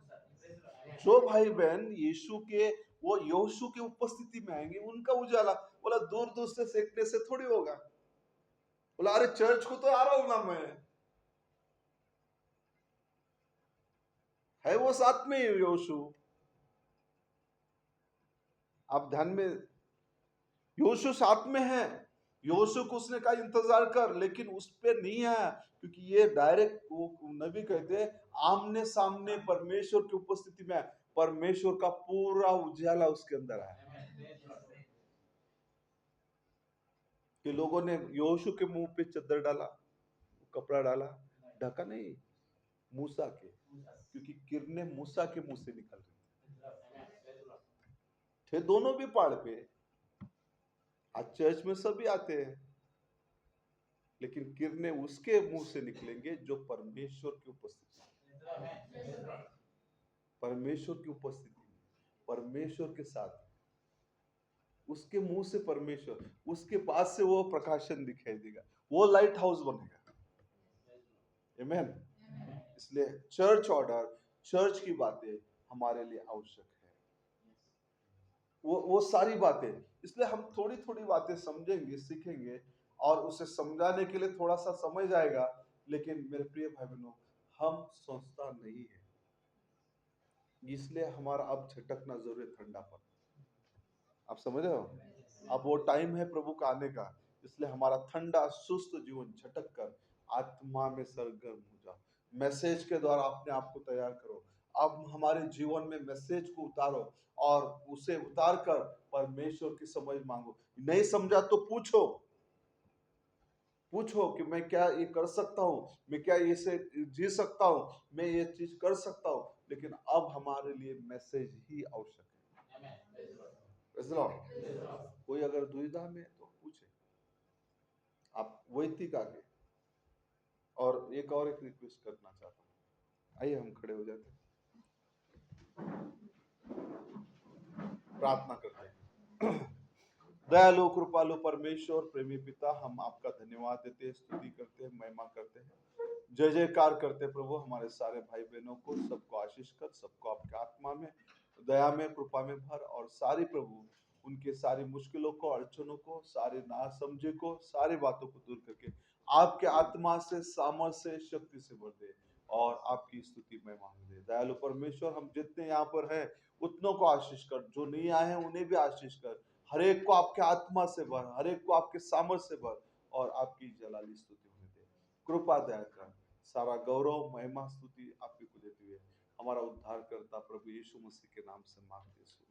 जो भाई बहन यीशु के वो योशु की उपस्थिति में आएंगे, उनका उजाला बोला दूर दूर से सेकने से थोड़ी होगा। बोला अरे चर्च को तो आ रहा हूं ना मैं, है वो साथ में योशु। आप ध्यान में, योशु साथ में है, योशु को उसने कहा इंतजार कर, लेकिन उस पे नहीं आया, क्योंकि ये डायरेक्ट वो नबी कहते हैं आमने सामने परमेश्वर की उपस्थिति में, परमेश्वर का पूरा उजाला उसके अंदर आया। कि लोगों ने योशु के मुंह पे चद्दर डाला, कपड़ा डाला, ढका नहीं, मूसा के, क्योंकि किरणें मूसा के मुंह से निकल रही थे, दोनों भी पहाड़ पे। आज चर्च में सभी आते हैं, लेकिन किरणें उसके मुंह से निकलेंगे जो परमेश्वर की उपस्थिति, परमेश्वर की उपस्थिति, परमेश्वर के साथ, उसके मुंह से परमेश्वर, उसके पास से वो प्रकाशन दिखाई देगा, वो लाइट हाउस बनेगा। आमीन। इसलिए चर्च ऑर्डर, चर्च की बातें हमारे लिए आवश्यक है, वो सारी बातें। इसलिए हम थोड़ी थोड़ी बातें समझेंगे, सीखेंगे, और उसे समझाने के लिए थोड़ा सा समय जाएगा। लेकिन मेरे प्रिय भाई बहनों, हम संस्था नहीं है, इसलिए हमारा अब झटकना जरूरी है ठंडा पर। आप समझ रहे हो? अब वो टाइम है प्रभु का आने का, इसलिए हमारा ठंडा सुस्त जीवन झटक कर आत्मा में सरगर्म हो जाओ। मैसेज के द्वारा अपने आप को तैयार करो। अब हमारे जीवन में मैसेज को उतारो, और उसे उतार कर परमेश्वर की समझ मांगो। नहीं समझा तो पूछो, पूछो कि मैं क्या ये कर सकता हूँ, मैं क्या इसे जी सकता हूँ, मैं ये चीज कर सकता हूँ। लेकिन अब हमारे लिए मैसेज ही आवश्यक है। Praise the Lord। कोई अगर दुविधा में है तो पूछे, आप वैदिक आगे। और एक रिक्वेस्ट करना चाहता हूँ, आइए हम खड़े हो जाते हैं, प्रार्थना करते हैं। दयालु कृपालु परमेश्वर प्रेमी पिता, हम आपका धन्यवाद देते हैं, स्तुति करते हैं, महिमा करते हैं, जय जयकार करते हैं। प्रभु हमारे सारे भाई बहनों को, सबको आशीष कर, सबको आपके आत्मा में, दया में, कृपा में भर, और सारी प्रभु उनके सारी मुश्किलों को, अड़चनों को, सारे नासमझे को, सारी बातों को दूर करके आपके आत्मा से, सामर्थ्य से, शक्ति से भर दे, और आपकी स्तुति में मांग दे। दयालु परमेश्वर, हम जितने यहाँ पर हैं उतनों को आशीष कर, जो नहीं आए हैं उन्हें भी आशीष कर, हर एक को आपके आत्मा से भर, हर एक को आपके सामर्थ्य से भर, और आपकी जलाली स्तुति होने दे। कृपा दया कर, सारा गौरव महिमा स्तुति आप ही को देते हुए हमारा उद्धार करता प्रभु यीशु मसीह के नाम से मांगते हैं।